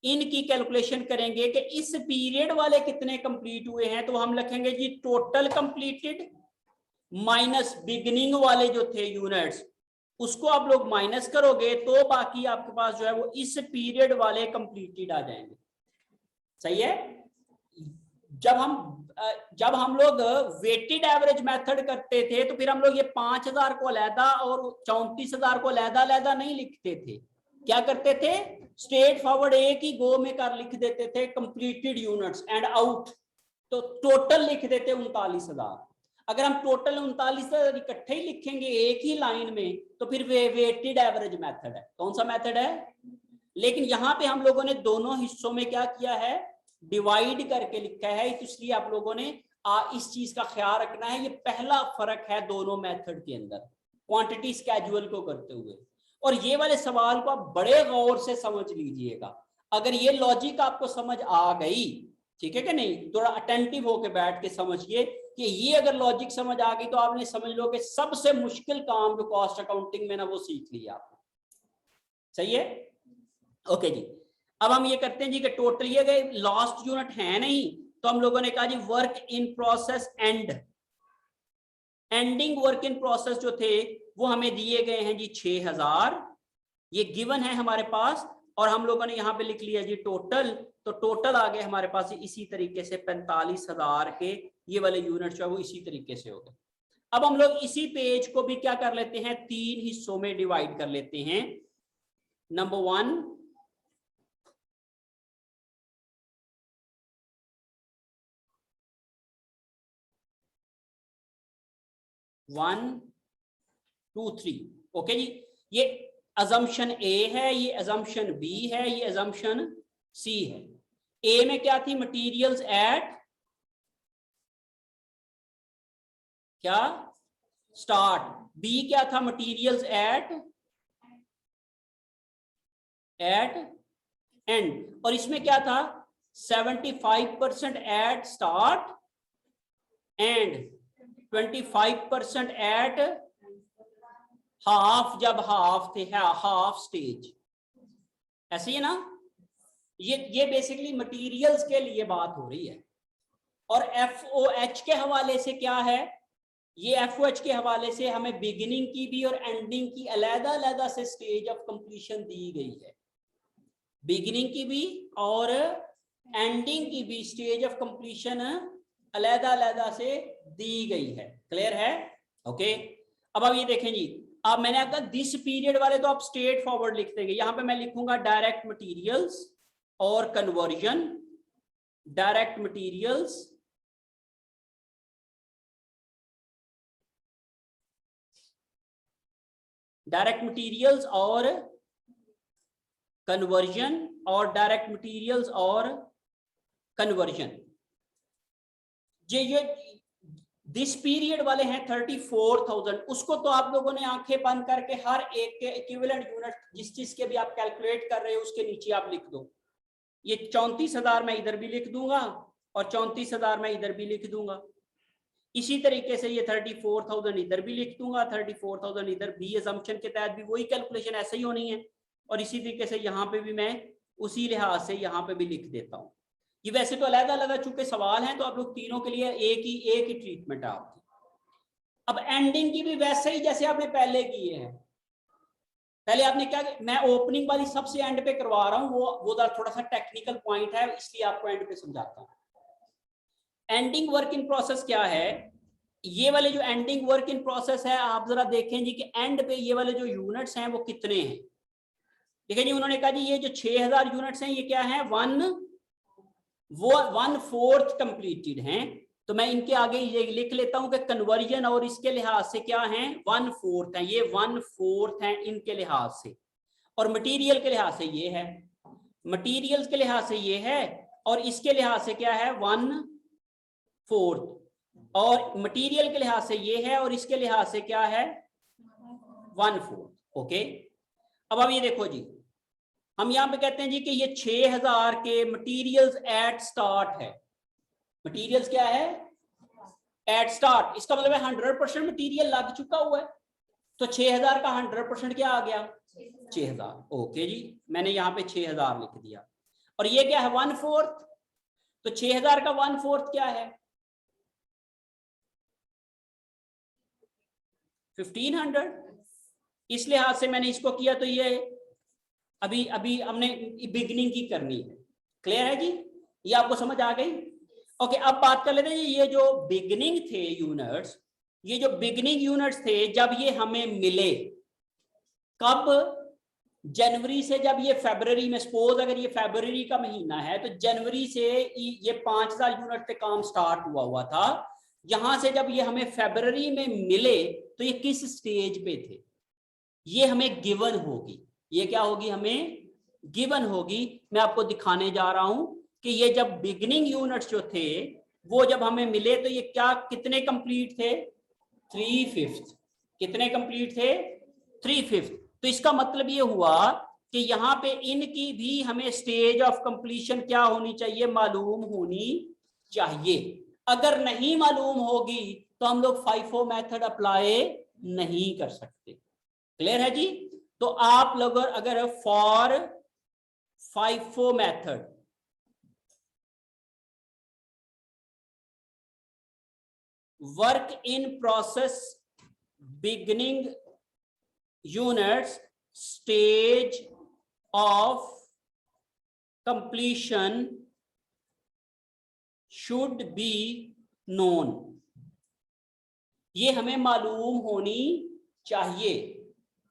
S1: इनकी कैलकुलेशन करेंगे कि इस पीरियड वाले कितने कंप्लीट हुए हैं, तो हम लिखेंगे जी टोटल कंप्लीटेड माइनस बिगिनिंग वाले जो थे यूनिट्स, उसको आप लोग माइनस करोगे तो बाकी आपके पास जो है वो इस पीरियड वाले कंप्लीटेड आ जाएंगे। सही है। जब हम लोग वेटेड एवरेज मेथड करते थे तो फिर हम लोग ये 5,000 को अलहदा और 34,000 को अलहदा नहीं लिखते थे। क्या करते थे स्ट्रेट फॉरवर्ड एक ही गो में कर लिख देते थे कंप्लीटेड यूनिट्स एंड आउट, तो टोटल लिख देते 39,000। अगर हम टोटल 39,000 इकट्ठे ही लिखेंगे एक ही लाइन में तो फिर वेटेड एवरेज मेथड है। कौन सा मेथड है, लेकिन यहां पे हम लोगों ने दोनों हिस्सों में क्या किया है डिवाइड करके लिखा है, तो इसलिए आप लोगों ने इस चीज का ख्याल रखना है। ये पहला फर्क है दोनों मेथड के अंदर क्वांटिटी स्केड्यूल को करते हुए। और ये वाले सवाल को आप बड़े गौर से समझ लीजिएगा। अगर ये लॉजिक आपको समझ आ गई, ठीक है कि नहीं, थोड़ा अटेंटिव होकर बैठ के समझिए कि ये अगर लॉजिक समझ आ गई तो आपने समझ लो कि सबसे मुश्किल काम जो कॉस्ट अकाउंटिंग में ना वो सीख लिया आपने। सही है, ओके जी। अब हम ये करते हैं जी कि टोटल ये गए लास्ट यूनिट है नहीं, तो हम लोगों ने कहा जी work in process end, ending work in process जो थे वो हमें दिए गए हैं जी 6000, ये गिवन है हमारे पास, और हम लोगों ने यहाँ पे लिख लिया जी टोटल, तो टोटल आ गए हमारे पास इसी तरीके से 45,000 के ये वाले यूनिट जो है वो इसी तरीके से हो गए। अब हम लोग इसी पेज को भी क्या कर लेते हैं, 3 हिस्सों में डिवाइड कर लेते हैं। नंबर 1 2 3, ओके जी। ये अजम्पशन ए है, ये अजम्पशन बी है, ये अजम्पशन सी है। ए में क्या थी, मटेरियल्स एट क्या स्टार्ट, बी क्या था, मटेरियल्स एट एंड, और इसमें क्या था 75% at start and 25% at half, जब हाफ थे हाफ स्टेज, ऐसे ही ना। ये बेसिकली मटेरियल्स के लिए बात हो रही है। और FOH के हवाले से क्या है, ये FOH के हवाले से हमें बिगिनिंग की भी और एंडिंग की अलग-अलग से स्टेज ऑफ कंप्लीशन दी गई है। बिगिनिंग की भी और एंडिंग की भी स्टेज ऑफ कंप्लीशन अलग-अलग से दी गई है। क्लियर है? ओके। अब ये देखें जी, अब मैंने कहा दिस पीरियड वाले तो आप स्ट्रेट फॉरवर्ड लिख देंगे, यहां पे मैं लिखूंगा डायरेक्ट मटेरियल्स और कन्वर्जन, डायरेक्ट मटेरियल्स और कन्वर्जन, और डायरेक्ट मटेरियल्स और कन्वर्जन। ये दिस पीरियड वाले हैं 34,000, उसको तो आप लोगों ने आंखें बंद करके हर एक के इक्विवेलेंट यूनिट जिस चीज के भी आप कैलकुलेट कर रहे हो उसके नीचे आप लिख दो। ये 34,000 मैं इधर भी लिख दूंगा और 34,000 मैं इधर भी लिख दूंगा। इसी तरीके से ये 34,000 इधर भी लिख दूंगा, 34,000 इधर भी, असम्पशन के तहत भी वही कैलकुलेशन ऐसे ही होनी है। और इसी तरीके से यहाँ पे भी मैं उसी लिहाज से यहाँ पे भी लिख देता हूँ। ये वैसे तो अलग-अलग चूंकि सवाल हैं तो आप लोग तीनों के लिए एक ही ट्रीटमेंट है आपकी। अब एंडिंग की भी वैसे ही जैसे आपने पहले किए हैं। पहले आपने क्या, मैं ओपनिंग वाली सबसे एंड पे करवा रहा हूँ, वो थोड़ा सा टेक्निकल पॉइंट है, इसलिए आपको एंड पे समझाता हूँ। एंडिंग वर्क इन प्रोसेस क्या है, ये वाले जो एंडिंग वर्क इन प्रोसेस है, आप जरा देखें जी कि एंड पे ये वाले जो यूनिट्स हैं वो कितने हैं। देखिए जी, उन्होंने कहा जी ये जो 6000 यूनिट्स हैं ये क्या है, 1/4 कंप्लीटेड हैं। तो मैं इनके आगे ये लिख लेता हूं कि कन्वर्जन और इसके लिहाज से क्या है 1/4 है, ये 1/4 है इनके लिहाज से। और मटेरियल के लिहाज से ये है, मटेरियल्स के लिहाज से ये है, और इसके लिहाज से क्या है 1/4, और मटेरियल के लिहाज से ये है और इसके लिहाज से क्या है 1/4। ओके। अब ये देखो जी, हम यहां पे कहते हैं जी कि ये 6000 के मटेरियल्स एट स्टार्ट है। मटेरियल्स क्या है एट स्टार्ट, इसका मतलब है 100% मटेरियल लग चुका हुआ है। तो 6000 का 100% क्या आ गया 6000। ओके जी, मैंने यहाँ पे 6000 लिख दिया। और ये क्या है 1/4, तो 6000 का 1/4 क्या है 1500। इस लिहाज से मैंने इसको किया, तो ये अभी हमने बिगनिंग की करनी है। क्लियर है जी, ये आपको समझ आ गई? ओके। अब बात कर लेते हैं ये जो बिगनिंग थे यूनिट्स, ये जो बिगनिंग यूनिट्स थे जब ये हमें मिले, कब, जनवरी से, जब ये फरवरी में, सपोज अगर ये फरवरी का महीना है तो जनवरी से ये 5000 यूनिट पे काम स्टार्ट हुआ था। यहां से जब ये हमें फरवरी में मिले तो ये किस स्टेज पे थे, ये हमें गिवन होगी। ये क्या होगी, हमें गिवन होगी। मैं आपको दिखाने जा रहा हूं कि ये जब बिगिनिंग यूनिट्स जो थे वो जब हमें मिले तो ये क्या कितने कंप्लीट थे 3/5। कितने कंप्लीट थे 3/5। तो इसका मतलब ये हुआ कि यहाँ पे इनकी भी हमें स्टेज ऑफ कंप्लीशन क्या होनी चाहिए, मालूम होनी चाहिए। अगर नहीं मालूम होगी तो हम लोग FIFO मेथड अप्लाई नहीं कर सकते। क्लियर है जी? तो आप लोग अगर for FIFO method work in process beginning units stage of completion should be known. ये हमें मालूम होनी चाहिए.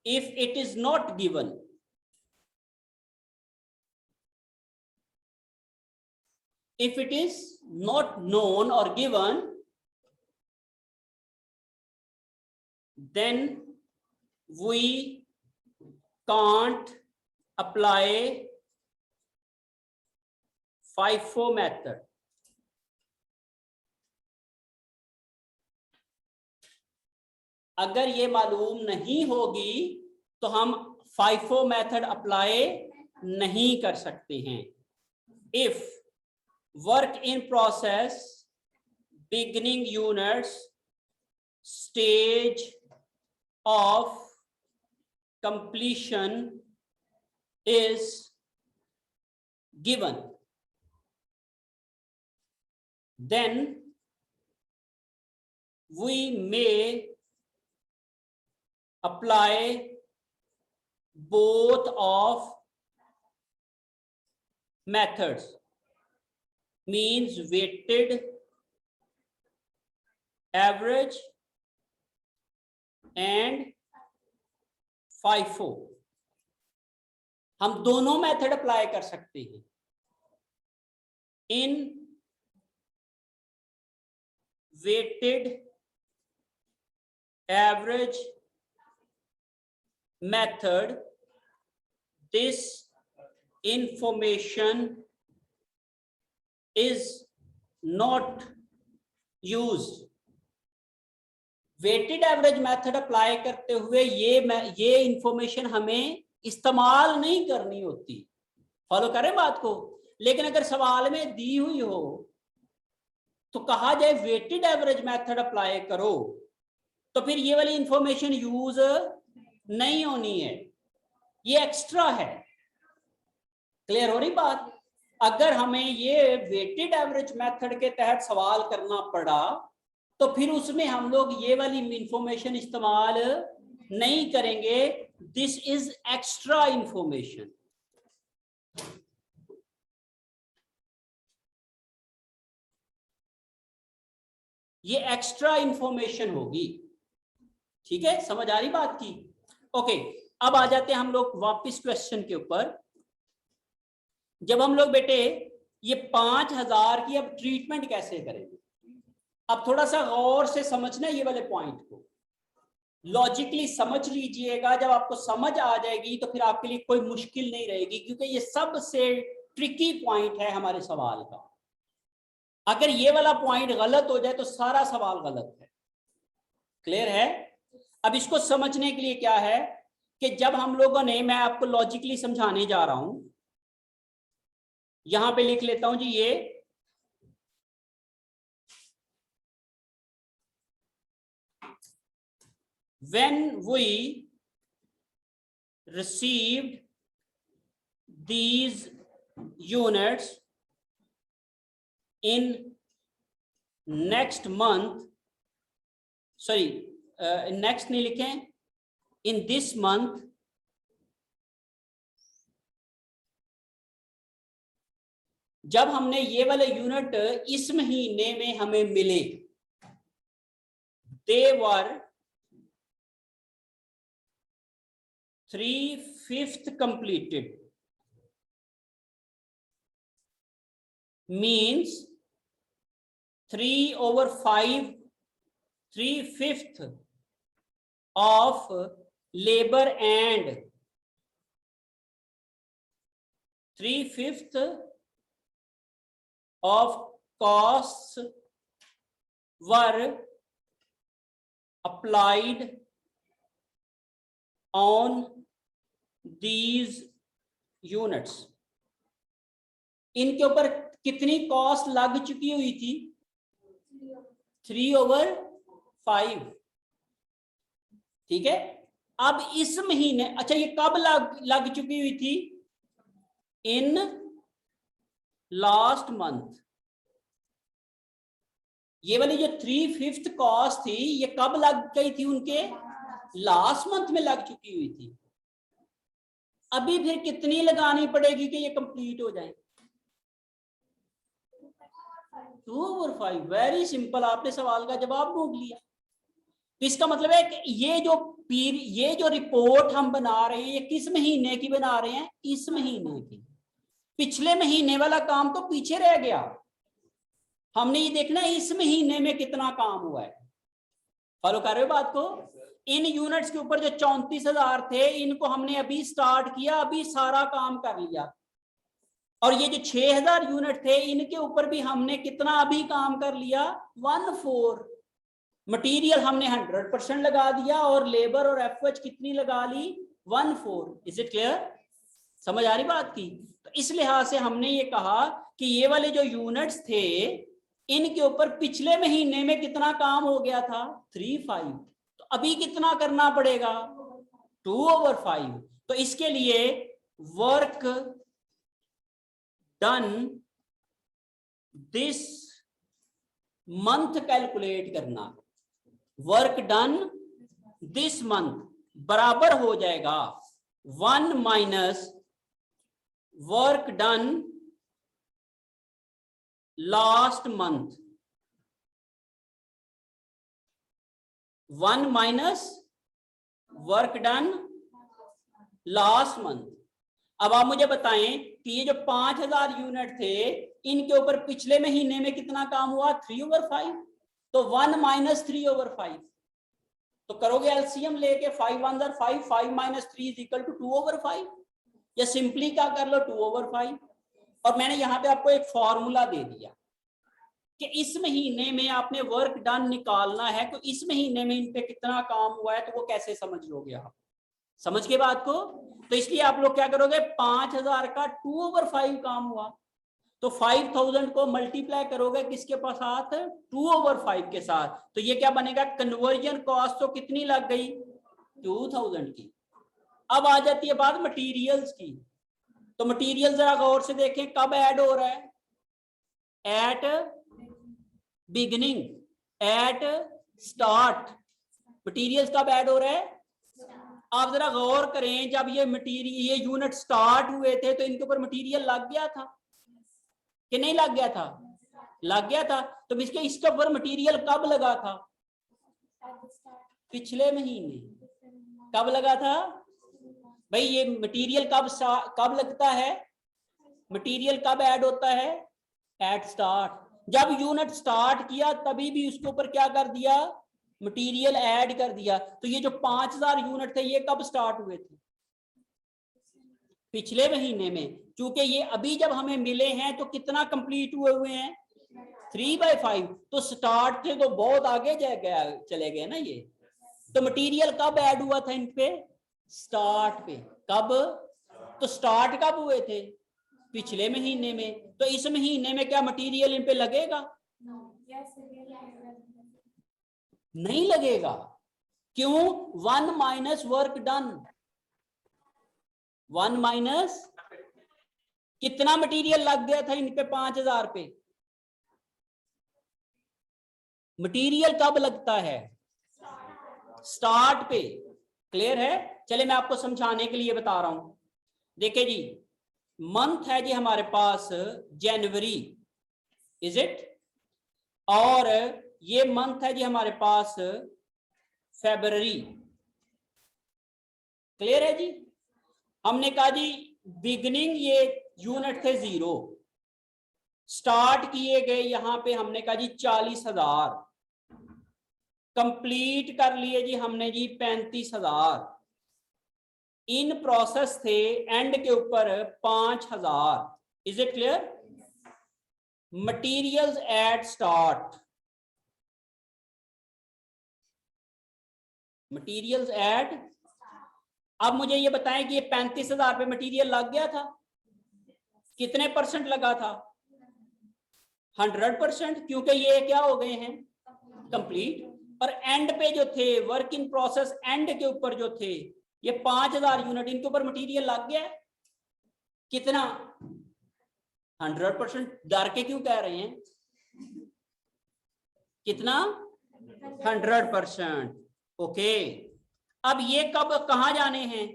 S1: If it is not given, if it is not known or given, then we can't apply FIFO method. अगर ये मालूम नहीं होगी तो हम FIFO मेथड अप्लाई नहीं कर सकते हैं. If work in process beginning units stage of completion is given, then we may apply both of methods, means weighted average and FIFO. हम दोनों मेथड अप्लाई कर सकते हैं. In weighted average method, this information is not used. Weighted average method apply करते हुए ये information हमें इस्तेमाल नहीं करनी होती. फॉलो करें बात को. लेकिन अगर सवाल में दी हुई हो तो कहा जाए वेटेड एवरेज मेथड अप्लाई करो, तो फिर ये वाली इंफॉर्मेशन यूज नहीं होनी है, ये एक्स्ट्रा है. क्लियर हो रही बात? अगर हमें ये वेटेड एवरेज मेथड के तहत सवाल करना पड़ा तो फिर उसमें हम लोग ये वाली इंफॉर्मेशन इस्तेमाल नहीं करेंगे. This is extra information. ये एक्स्ट्रा इंफॉर्मेशन होगी. ठीक है, समझ आ रही बात की? ओके, अब आ जाते हैं हम लोग वापस क्वेश्चन के ऊपर. जब हम लोग बेटे ये 5000 की अब ट्रीटमेंट कैसे करेंगे, अब थोड़ा सा गौर से समझना ये वाले पॉइंट को. लॉजिकली समझ लीजिएगा. जब आपको समझ आ जाएगी तो फिर आपके लिए कोई मुश्किल नहीं रहेगी, क्योंकि ये सबसे ट्रिकी पॉइंट है हमारे सवाल का. अगर ये वाला पॉइंट गलत हो जाए तो सारा सवाल गलत है. क्लियर है? अब इसको समझने के लिए क्या है कि जब हम लोगों ने, मैं आपको लॉजिकली समझाने जा रहा हूं, यहां पे लिख लेता हूं जी. ये when we received these units in next month, sorry, next नहीं लिखें, in this month, जब हमने ये वाले यूनिट इस महीने में हमें मिले, they were 3/5 completed, means 3/5, 3/5 of labor and 3/5 of costs were applied on these units. इनके ऊपर कितनी कॉस्ट लग चुकी हुई थी? 3/5. ठीक है. अब इस महीने, अच्छा ये कब लग चुकी हुई थी? In last month. ये वाली जो 3/5 कॉस्ट थी ये कब लग गई थी? उनके लास्ट मंथ में लग चुकी हुई थी। अभी फिर कितनी लगानी पड़ेगी कि ये कंप्लीट हो जाए? 2/5। वेरी सिंपल, आपने सवाल का जवाब ढूंढ लिया। तो इसका मतलब है कि ये जो रिपोर्ट हम बना रहे हैं ये किस महीने की बना रहे हैं? इस महीने की। पिछले महीने वाला काम तो पीछे रह गया, हमने ये देखना है इस महीने में कितना काम हुआ है। फॉलो कर रहे हो बात को? इन यूनिट्स के ऊपर जो 34,000 थे इनको हमने अभी स्टार्ट किया, अभी सारा काम कर लिया। और ये जो 6,000 यूनिट थे इनके ऊपर भी हमने कितना अभी काम कर लिया? 1/4। मटेरियल हमने 100% लगा दिया और लेबर और एफएच कितनी लगा ली? 1/4। Is it clear? समझ आ रही बात की? तो इस लिहाज से हमने ये कहा कि ये वाले जो यूनिट्स थे इनके ऊपर पिछले महीने में कितना काम हो गया था? 3/5। तो अभी कितना करना पड़ेगा? 2/5। तो इसके लिए work done this month calculate करना। वर्क डन दिस मंथ बराबर हो जाएगा 1 minus work done last month. 1 minus work done last month. अब आप मुझे बताएं कि ये जो 5,000 यूनिट थे इनके ऊपर पिछले महीने में कितना काम हुआ? 3/5। तो 1 माइनस 3/5। तो करोगे एलसीएम लेके 5 1 5, 5 माइनस 3 इज इक्वल टू 2/5, या सिंपली क्या कर लो 2/5। और मैंने यहाँ पे आपको एक फॉर्मूला दे दिया कि इस महीने में आपने वर्क डन निकालना है, तो इस महीने में इन पे कितना काम हुआ है, तो वो कैसे समझ लोगे आप? समझ के बात को? तो इसलिए आप लोग क्या करोगे, 5,000 का 2/5 काम हुआ, तो 5,000 को मल्टीप्लाई करोगे किसके साथ? 2/5 के साथ। तो ये क्या बनेगा? कन्वर्जन कॉस्ट तो कितनी लग गई? 2,000 की। अब आ जाती है बात मटीरियल्स की। तो मटीरियल जरा गौर से देखें, कब ऐड हो रहा है? At beginning, at start. Materials कब ऐड हो रहा है? आप जरा गौर करें, जब ये मटीरियल ये यूनिट स्टार्ट हुए थे तो इनके ऊपर मटीरियल लग गया था कि नहीं लग गया था? लग गया था। तो इसके ऊपर मटीरियल कब लगा था? पिछले महीने। कब लगा था भाई? ये मटीरियल कब लगता है? मटीरियल कब ऐड होता है? At start. जब यूनिट स्टार्ट किया तभी भी उसके ऊपर क्या कर दिया? मटीरियल ऐड कर दिया। तो ये जो 5,000 यूनिट थे ये कब स्टार्ट हुए थे? पिछले महीने में। क्योंकि ये अभी जब हमें मिले हैं तो कितना कंप्लीट हुए हैं? 3/5। तो स्टार्ट थे तो बहुत आगे चले गए ना ये। तो मटीरियल कब ऐड हुआ था इन पे? स्टार्ट पे। कब? तो स्टार्ट कब हुए थे? पिछले महीने में। तो इस महीने में क्या मटीरियल इन पे लगेगा? नहीं लगेगा। क्यों? 1 माइनस वर्क डन। 1 माइनस कितना मटीरियल लग गया था इन पे? 5,000 पे। मटीरियल कब लगता है? स्टार्ट पे। क्लियर है? चले मैं आपको समझाने के लिए बता रहा हूं। देखिए जी, मंथ है जी हमारे पास जनवरी, इज इट? और ये मंथ है जी हमारे पास फरवरी। क्लियर है जी? हमने कहा जी बिगिनिंग ये यूनिट थे 0, स्टार्ट किए गए यहां पे हमने कहा जी 40,000, कंप्लीट कर लिए जी हमने जी 35,000, इन प्रोसेस थे एंड के ऊपर 5,000। Is it clear? Materials at start, materials at. अब मुझे ये बताएं कि ये 35,000 पे मटीरियल लग गया था, कितने परसेंट लगा था? 100%, क्योंकि ये क्या हो गए हैं? कंप्लीट। और एंड पे जो थे वर्क इन प्रोसेस एंड के ऊपर जो थे ये 5,000 यूनिट, इनके ऊपर मटीरियल लग गया है। कितना? 100%। डर के क्यों कह रहे हैं? कितना 100%। ओके, अब ये कब कहाँ जाने हैं?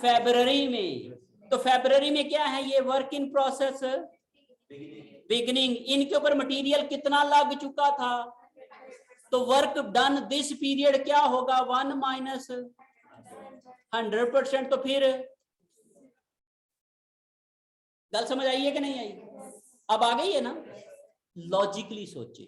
S1: फरवरी में। तो फरवरी में क्या है? ये वर्क इन प्रोसेस बिगिनिंग। इनके ऊपर मटेरियल कितना लग चुका था? तो वर्क डन दिस पीरियड क्या होगा? 1 माइनस 100%। तो फिर गल समझ आई है कि नहीं आई? अब आ गई है ना? लॉजिकली सोचे।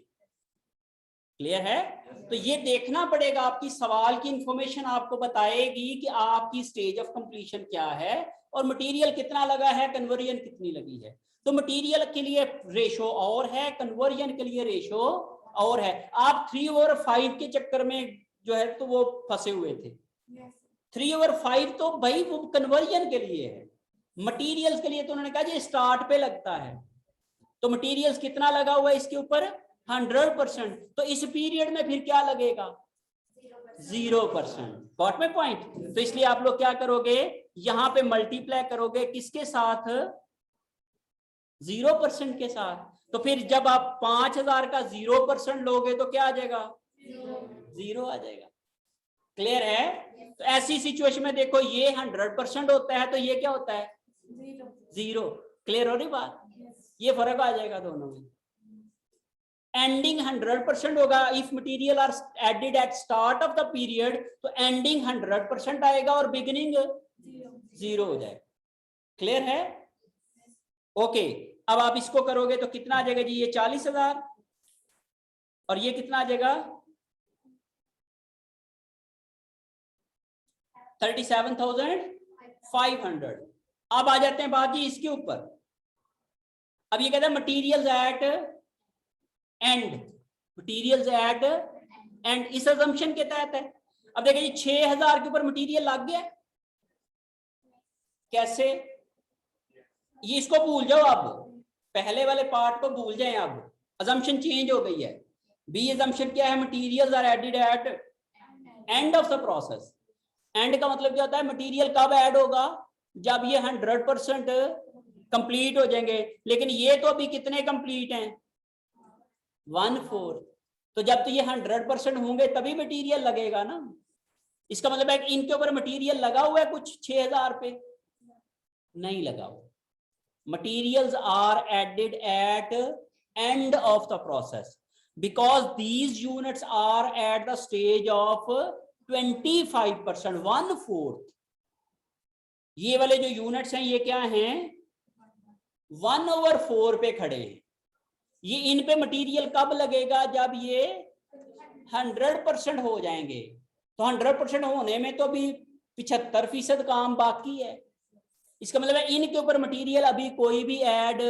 S1: क्लियर है? तो ये देखना पड़ेगा, आपकी सवाल की इंफॉर्मेशन आपको बताएगी कि आपकी स्टेज ऑफ कंप्लीशन क्या है और मटेरियल कितना लगा है, कन्वर्जन कितनी लगी है। तो मटेरियल के लिए रेशो और है, कन्वर्जन के लिए रेशो और है। आप 3/5 के चक्कर में जो है तो वो फंसे हुए थे। 3/5 तो भाई वो कन्वर्जन के लिए है, मटेरियल्स के लिए तो उन्होंने कहा जी स्टार्ट पे लगता है। तो मटेरियल्स कितना लगा हुआ है इसके ऊपर? 100%। तो इस पीरियड में फिर क्या लगेगा? 0%। Got my point? तो इसलिए आप लोग क्या करोगे, यहां पे मल्टीप्लाई करोगे किसके साथ? 0% के साथ। तो फिर जब आप 5000 का 0% लोगे तो क्या आ जाएगा? 0 आ जाएगा। क्लियर है? तो ऐसी सिचुएशन में देखो, ये 100% होता है तो ये क्या होता है? 0। क्लियर हो रही बात? ये फर्क आ जाएगा दोनों में। एंडिंग 100% होगा if material are added at start of the period, तो एंडिंग 100% आएगा और बिगिनिंग 0 हो जाएगा। क्लियर है? ओके, अब आप इसको करोगे तो कितना आ जाएगा जी? ये 40,000 और ये कितना आ जाएगा? 37,500। अब आ जाते हैं बात जी इसके ऊपर। अब ये कहता है materials at end, materials at end इस अजम्पशन के तहत है। अब देखिए 6,000 के ऊपर मटीरियल लग गया। कैसे? ये इसको भूल जाओ, अब पहले वाले पार्ट को भूल जाएं। अब अजम्पशन चेंज हो गई है। बी अजम्पशन क्या है? Materials are added at end of the process. End का मतलब क्या होता है? मटीरियल कब ऐड होगा? जब ये 100% कंप्लीट हो जाएंगे। लेकिन ये तो अभी कितने कंप्लीट हैं? 1/4। तो जब तो ये 100% होंगे तभी मटेरियल लगेगा ना। इसका मतलब है कि इनके ऊपर मटेरियल लगा हुआ है कुछ 6,000 पे? नहीं लगा हुआ। Materials are added at end of the process because these units are at the stage of 25%, 1/4। ये वाले जो यूनिट्स हैं ये क्या हैं? 1/4 पे खड़े हैं। ये इन पे मटेरियल कब लगेगा? जब ये 100% हो जाएंगे। तो 100% होने में तो भी 75% काम बाकी है। इसका मतलब है इनके ऊपर मटेरियल अभी कोई भी ऐड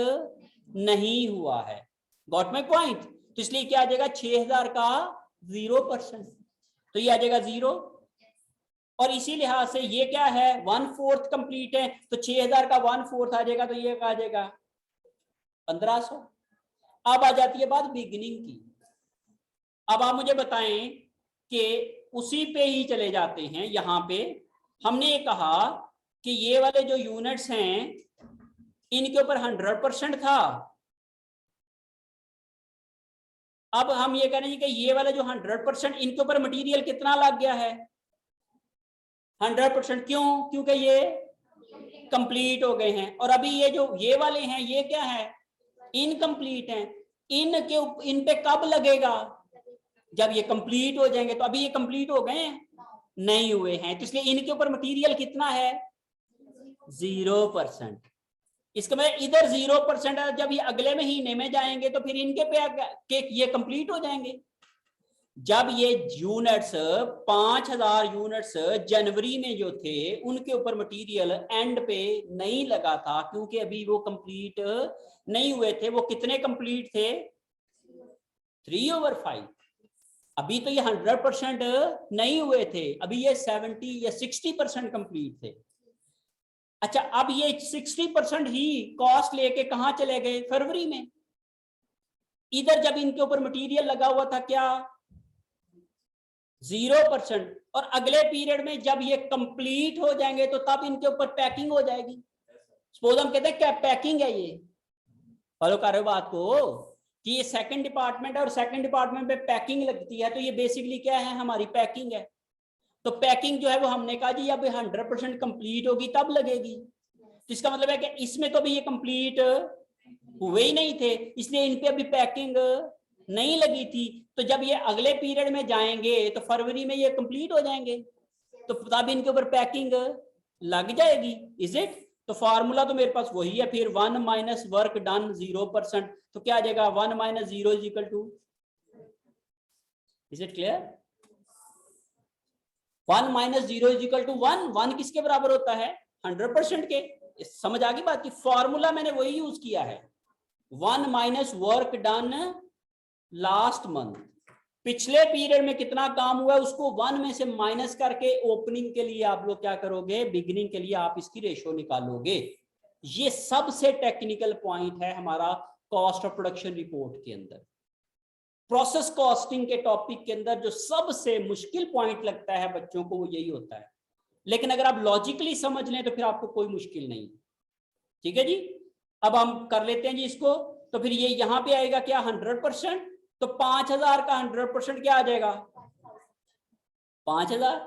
S1: नहीं हुआ है। Got my point? तो इसलिए क्या आ जाएगा? 6,000 का 0%, तो ये आ जाएगा 0। और इसी लिहाज से ये क्या है? 1/4 कंप्लीट है, तो 6,000 का 1/4 आ जाएगा, तो ये आ जाएगा 1500। अब आ जाती है बात बिगिनिंग की। अब आप मुझे बताएं कि उसी पे ही चले जाते हैं। यहां पे हमने ये कहा कि ये वाले जो यूनिट्स हैं इनके ऊपर 100% था। अब हम ये कह रहे हैं कि ये वाला जो 100% इनके ऊपर मटेरियल कितना लग गया है? 100%। क्यों? क्योंकि ये कंप्लीट हो गए हैं। और अभी ये जो ये वाले हैं ये क्या है? इनकम्प्लीट हैं। इन पे कब लगेगा? जब ये कंप्लीट हो जाएंगे। तो अभी ये कंप्लीट हो गए हैं? नहीं हुए हैं। तो इसलिए इनके ऊपर मटेरियल कितना है? 0%। इसका मतलब इधर 0% है। जब ये अगले महीने में जाएंगे तो फिर इनके पे ये कंप्लीट हो जाएंगे। जब ये यूनिट्स 5,000 यूनिट्स जनवरी में जो थे उनके ऊपर मटेरियल एंड पे नहीं लगा था, क्योंकि अभी वो कंप्लीट नहीं हुए थे। वो कितने कंप्लीट थे? 3/5। अभी तो ये 100% नहीं हुए थे, अभी ये 70 या 60% कंप्लीट थे। अच्छा, अब ये 60% ही कॉस्ट लेके कहां चले गए? फरवरी में। इधर जब इनके ऊपर मटेरियल लगा हुआ था क्या? 0%। और अगले पीरियड में जब ये कंप्लीट हो जाएंगे तो तब इनके ऊपर पैकिंग हो जाएगी। सपोज हम कहते हैं क्या पैकिंग है, ये फॉलो कर रहे हो बात को? कि ये सेकंड डिपार्टमेंट है और सेकंड डिपार्टमेंट पे पैकिंग लगती है, तो ये बेसिकली क्या है, हमारी पैकिंग है। तो पैकिंग जो है वो हमने कहा जी अब 100% कंप्लीट होगी तब लगेगी। तो इसका मतलब है कि इसमें तो अभी ये कंप्लीट हुए ही नहीं थे, इसलिए इन पे अभी पैकिंग नहीं लगी थी। तो जब ये अगले पीरियड में जाएंगे तो फरवरी में ये कंप्लीट हो जाएंगे, तो तब इनके ऊपर पैकिंग लग जाएगी। Is it? तो फार्मूला तो मेरे पास वही है फिर, 1 माइनस वर्क डन 0%, तो क्या आ जाएगा 1 minus 0 is equal to, is it clear? 1 minus 0 is equal to 1, 1 किसके बराबर होता है 100% के। समझ आ गई बात की? फॉर्मूला मैंने वही यूज किया है, 1 minus work done last month, पिछले पीरियड में कितना काम हुआ है उसको 1 में से माइनस करके ओपनिंग के लिए आप लोग क्या करोगे, बिगिनिंग के लिए आप इसकी रेशो निकालोगे। ये सबसे टेक्निकल पॉइंट है हमारा कॉस्ट ऑफ प्रोडक्शन रिपोर्ट के अंदर। प्रोसेस कॉस्टिंग के टॉपिक के अंदर जो सबसे मुश्किल पॉइंट लगता है बच्चों को वो यही होता है, लेकिन अगर आप लॉजिकली समझ लें तो फिर आपको कोई मुश्किल नहीं। ठीक है जी, अब हम कर लेते हैं जी इसको। तो फिर ये यहां पे आएगा क्या 100%, तो 5000 का 100% क्या आ जाएगा 5000।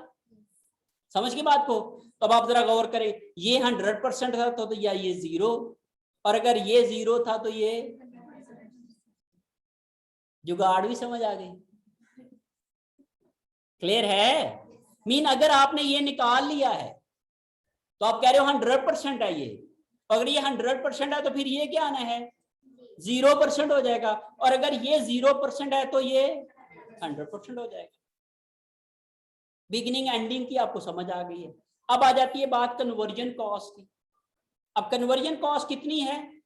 S1: समझ की बात को? तो अब आप जरा गौर करें, ये 100% था तो या ये 0, और अगर ये 0 था तो ये जुगाड़ भी समझ आ गई। क्लियर है? मीन अगर आपने ये निकाल लिया है तो आप कह रहे हो 100% है ये, अगर ये 100% है तो फिर ये क्या आना है 0% हो जाएगा, और अगर ये 0% है तो ये 100% हो जाएगा। बिगिनिंग एंडिंग की आपको समझ आ गई है। अब आ जाती है बात कन्वर्जन कॉस्ट की। अब कन्वर्जन कॉस्ट कितनी है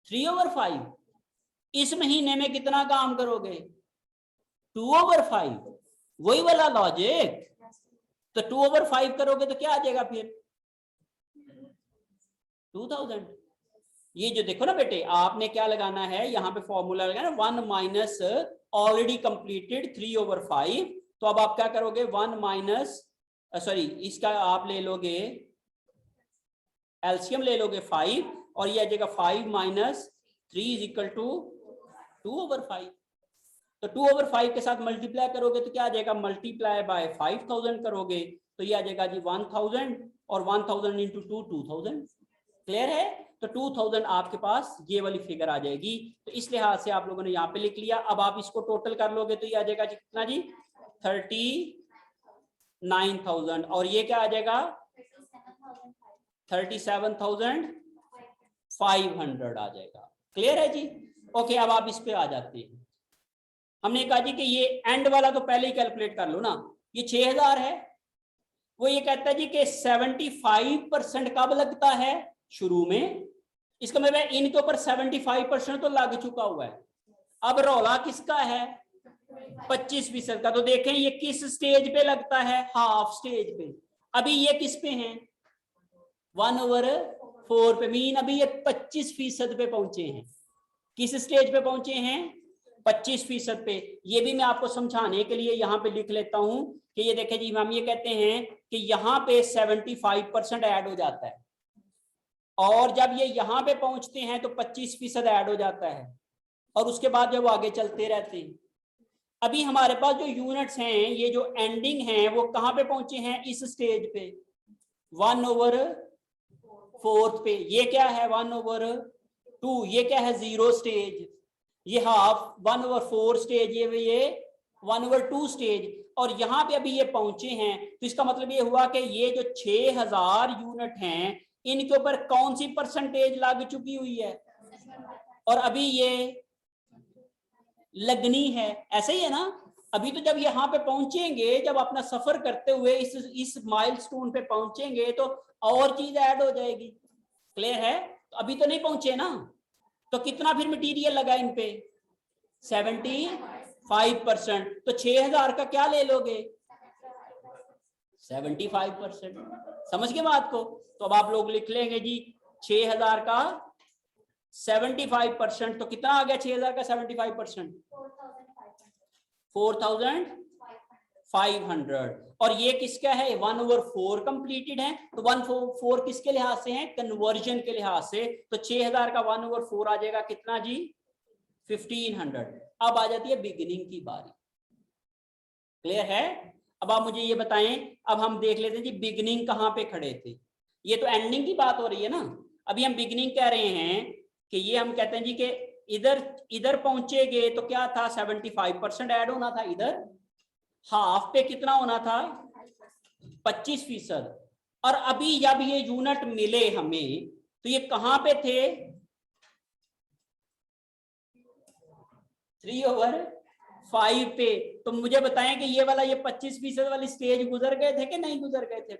S1: 3/5। इस महीने में कितना काम करोगे 2/5, वही वाला लॉजिक। तो 2/5 करोगे तो क्या आ जाएगा फिर 2000। ये जो देखो ना बेटे, आपने क्या लगाना है यहाँ पे फॉर्मूला लगाना 1 माइनस ऑलरेडी कंप्लीटेड 3/5। तो अब आप क्या करोगे 1 माइनस सॉरी इसका आप ले लोगे एलसीएम ले लोगे 5, और ये आ जाएगा 5 माइनस 3 इज इक्वल टू 2/5। तो 2/5 के साथ मल्टीप्लाई करोगे तो क्या आ जाएगा, मल्टीप्लाई बाय 5000 करोगे तो ये आ जाएगा जी 1000, और 1000 इंटू 2 2000। क्लियर है? तो 2000 आपके पास ये वाली फिगर आ जाएगी। तो इस लिहाज से आप लोगों ने यहाँ पे लिख लिया। अब आप इसको टोटल कर लोगे तो ये आ जाएगा जी कितना जी 39,000, और ये क्या आ जाएगा 37,500 आ जाएगा। क्लियर है जी? ओके, अब आप इस पे आ जाते हैं। हमने कहा जी कि ये एंड वाला तो पहले ही कैलकुलेट कर लो ना, ये 6000 है। वो ये कहता है जी कि 75% कब लगता है शुरू में, इसका मतलब इनके ऊपर 75% तो लग चुका हुआ है। अब रौला किसका है 25% का। तो देखें ये किस स्टेज पे लगता है, हाफ स्टेज पे। अभी ये किस पे हैं 1/4 पे, मीन अभी ये 25% पे पहुंचे हैं। किस स्टेज पे पहुंचे हैं 25% पे। ये भी मैं आपको समझाने के लिए यहाँ पे लिख लेता हूं कि ये देखें जी, हम ये कहते हैं कि यहाँ पे 75% ऐड हो जाता है, और जब ये यहाँ पे पहुंचते हैं तो 25% ऐड हो जाता है, और उसके बाद जब वो आगे चलते रहते हैं। अभी हमारे पास जो यूनिट्स हैं, ये जो एंडिंग हैं, वो कहाँ पे पहुंचे हैं इस स्टेज पे 1/4 पे। ये क्या है 1/2, ये क्या है 0 स्टेज, ये हाफ 1/4 स्टेज, ये 1/2 स्टेज, और यहाँ पे अभी ये पहुंचे हैं। तो इसका मतलब ये हुआ कि ये जो 6000 यूनिट हैं इनके ऊपर कौन सी परसेंटेज लग चुकी हुई है, और अभी ये लगनी है। ऐसे ही है ना? अभी तो जब यहाँ पे पहुंचेंगे, जब अपना सफर करते हुए इस माइलस्टोन पे पहुंचेंगे तो और चीज ऐड हो जाएगी। क्लियर है? तो अभी तो नहीं पहुंचे ना, तो कितना फिर मटेरियल लगा इन पे 75%। तो 6000 का क्या ले लोगे 75%। समझ गए बात को? तो अब आप लोग लिख लेंगे जी 6000 का 75%, तो कितना आ गया 6000 का 75% 4500। और ये किसका है 1/4 कंप्लीटेड है। तो 1/4 किसके लिहाज से है कन्वर्जन के लिहाज से। तो 6000 का 1/4 आ जाएगा कितना जी 1500। अब आ जाती है बिगिनिंग की बारी। क्लियर है? अब आप मुझे ये बताएं, अब हम देख लेते हैं जी बिगिनिंग कहाँ पे खड़े थे। ये तो एंडिंग की बात हो रही है ना, अभी हम बिगिनिंग कह रहे हैं कि ये हम कहते हैं जी कि इधर इधर पहुंचेगे तो क्या था, 75% ऐड होना था, इधर हाफ पे कितना होना था, 25%। और अभी जब ये यूनिट मिले हमें तो ये कहां पे थे, 3/5 पे। तो मुझे बताएं कि ये वाला, ये 25% वाली स्टेज गुजर गए थे कि नहीं गुजर गए थे?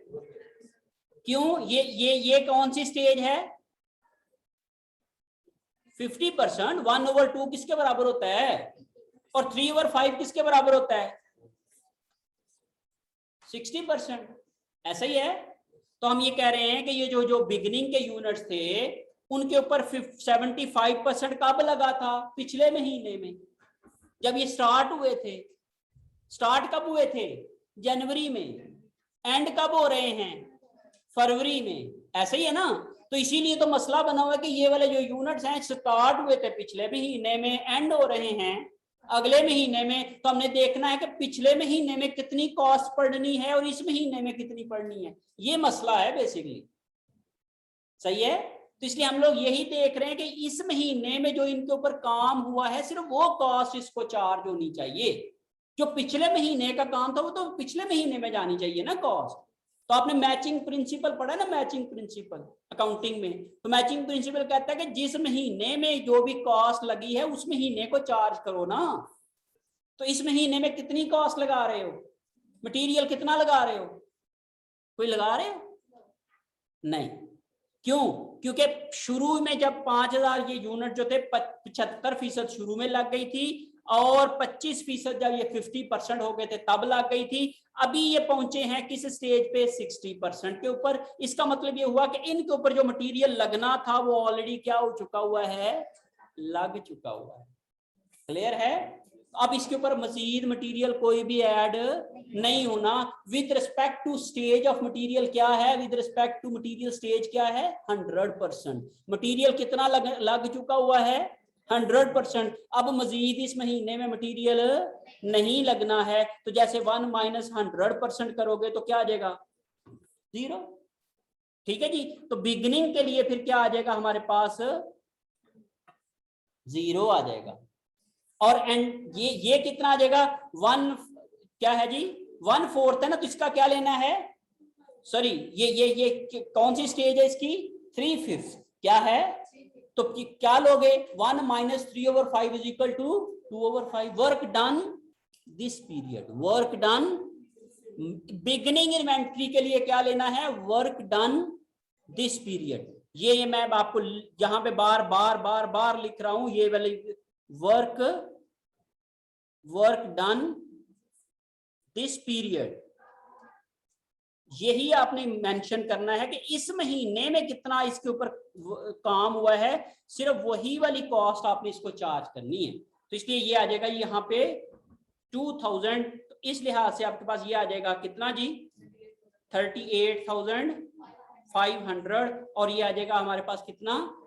S1: क्यों? ये कौन सी स्टेज है? 50%। 1/2 किसके बराबर होता है, और 3/5 किसके बराबर होता है, 60%। ऐसा ही है। तो हम ये कह रहे हैं कि ये जो जो बिगिनिंग के यूनिट्स थे उनके ऊपर 75% कब लगा था, पिछले महीने में जब ये स्टार्ट हुए थे। स्टार्ट कब हुए थे, जनवरी में। एंड कब हो रहे हैं, फरवरी में। ऐसा ही है ना? तो इसीलिए तो मसला बना हुआ है कि ये वाले जो यूनिट्स हैं स्टार्ट हुए थे पिछले महीने में, एंड हो रहे हैं अगले महीने में। तो हमने देखना है कि पिछले महीने में कितनी कॉस्ट पड़नी है और इस महीने में कितनी पड़नी है। ये मसला है बेसिकली। सही है? तो इसलिए हम लोग यही देख रहे हैं कि इस महीने में जो इनके ऊपर काम हुआ है सिर्फ वो कॉस्ट इसको चार्ज होनी चाहिए। जो पिछले महीने का काम था वो तो पिछले महीने में जानी चाहिए ना कॉस्ट। तो आपने मैचिंग प्रिंसिपल पढ़ा ना, मैचिंग प्रिंसिपल अकाउंटिंग में। तो मैचिंग प्रिंसिपल कहता है कि जिस महीने में जो भी कॉस्ट लगी है उस महीने को चार्ज करो ना। तो इस महीने में कितनी कॉस्ट लगा रहे हो, मटेरियल कितना लगा रहे हो, कोई लगा रहे हो? नहीं। क्यों? क्योंकि शुरू में जब 5000 ये यूनिट जो थे 75% शुरू में लग गई थी, और 25% जब ये 50% हो गए थे तब लग गई थी। अभी ये पहुंचे हैं किस स्टेज पे, 60% के ऊपर। इसका मतलब ये हुआ कि इनके ऊपर जो मटेरियल लगना था वो ऑलरेडी क्या हो चुका हुआ है, लग चुका हुआ है। क्लियर है? अब इसके ऊपर मजीद मटेरियल कोई भी ऐड नहीं होना। With respect to stage of material क्या है, with respect to material stage क्या है, 100%। मटेरियल कितना लग चुका हुआ है, 100%। अब मजीद इस महीने में मटेरियल नहीं लगना है। तो जैसे 1 माइनस 100% करोगे तो क्या आ जाएगा, 0। ठीक है जी? तो बिगिनिंग के लिए फिर क्या आ जाएगा हमारे पास, 0 आ जाएगा। और एंड ये कितना आ जाएगा, 1 क्या है जी, 1/4 है ना। तो इसका क्या लेना है, सॉरी ये कौन सी स्टेज है इसकी, 3/5 क्या है। तो क्या लोगे, 1 minus 3/5 is equal to 2/5। Work done this period, work done. Beginning inventory के लिए क्या लेना है, वर्क डन दिस पीरियड। ये मैं आपको यहां पे बार बार बार बार लिख रहा हूं, ये वाली वर्क डन दिस पीरियड। यही आपने मेंशन करना है कि इस महीने में कितना इसके ऊपर काम हुआ है, सिर्फ वही वाली कॉस्ट आपने इसको चार्ज करनी है। तो इसलिए ये आ जाएगा यहाँ पे 2000। इस लिहाज से आपके पास ये आ जाएगा कितना जी, 38,500। और ये आ जाएगा हमारे पास कितना,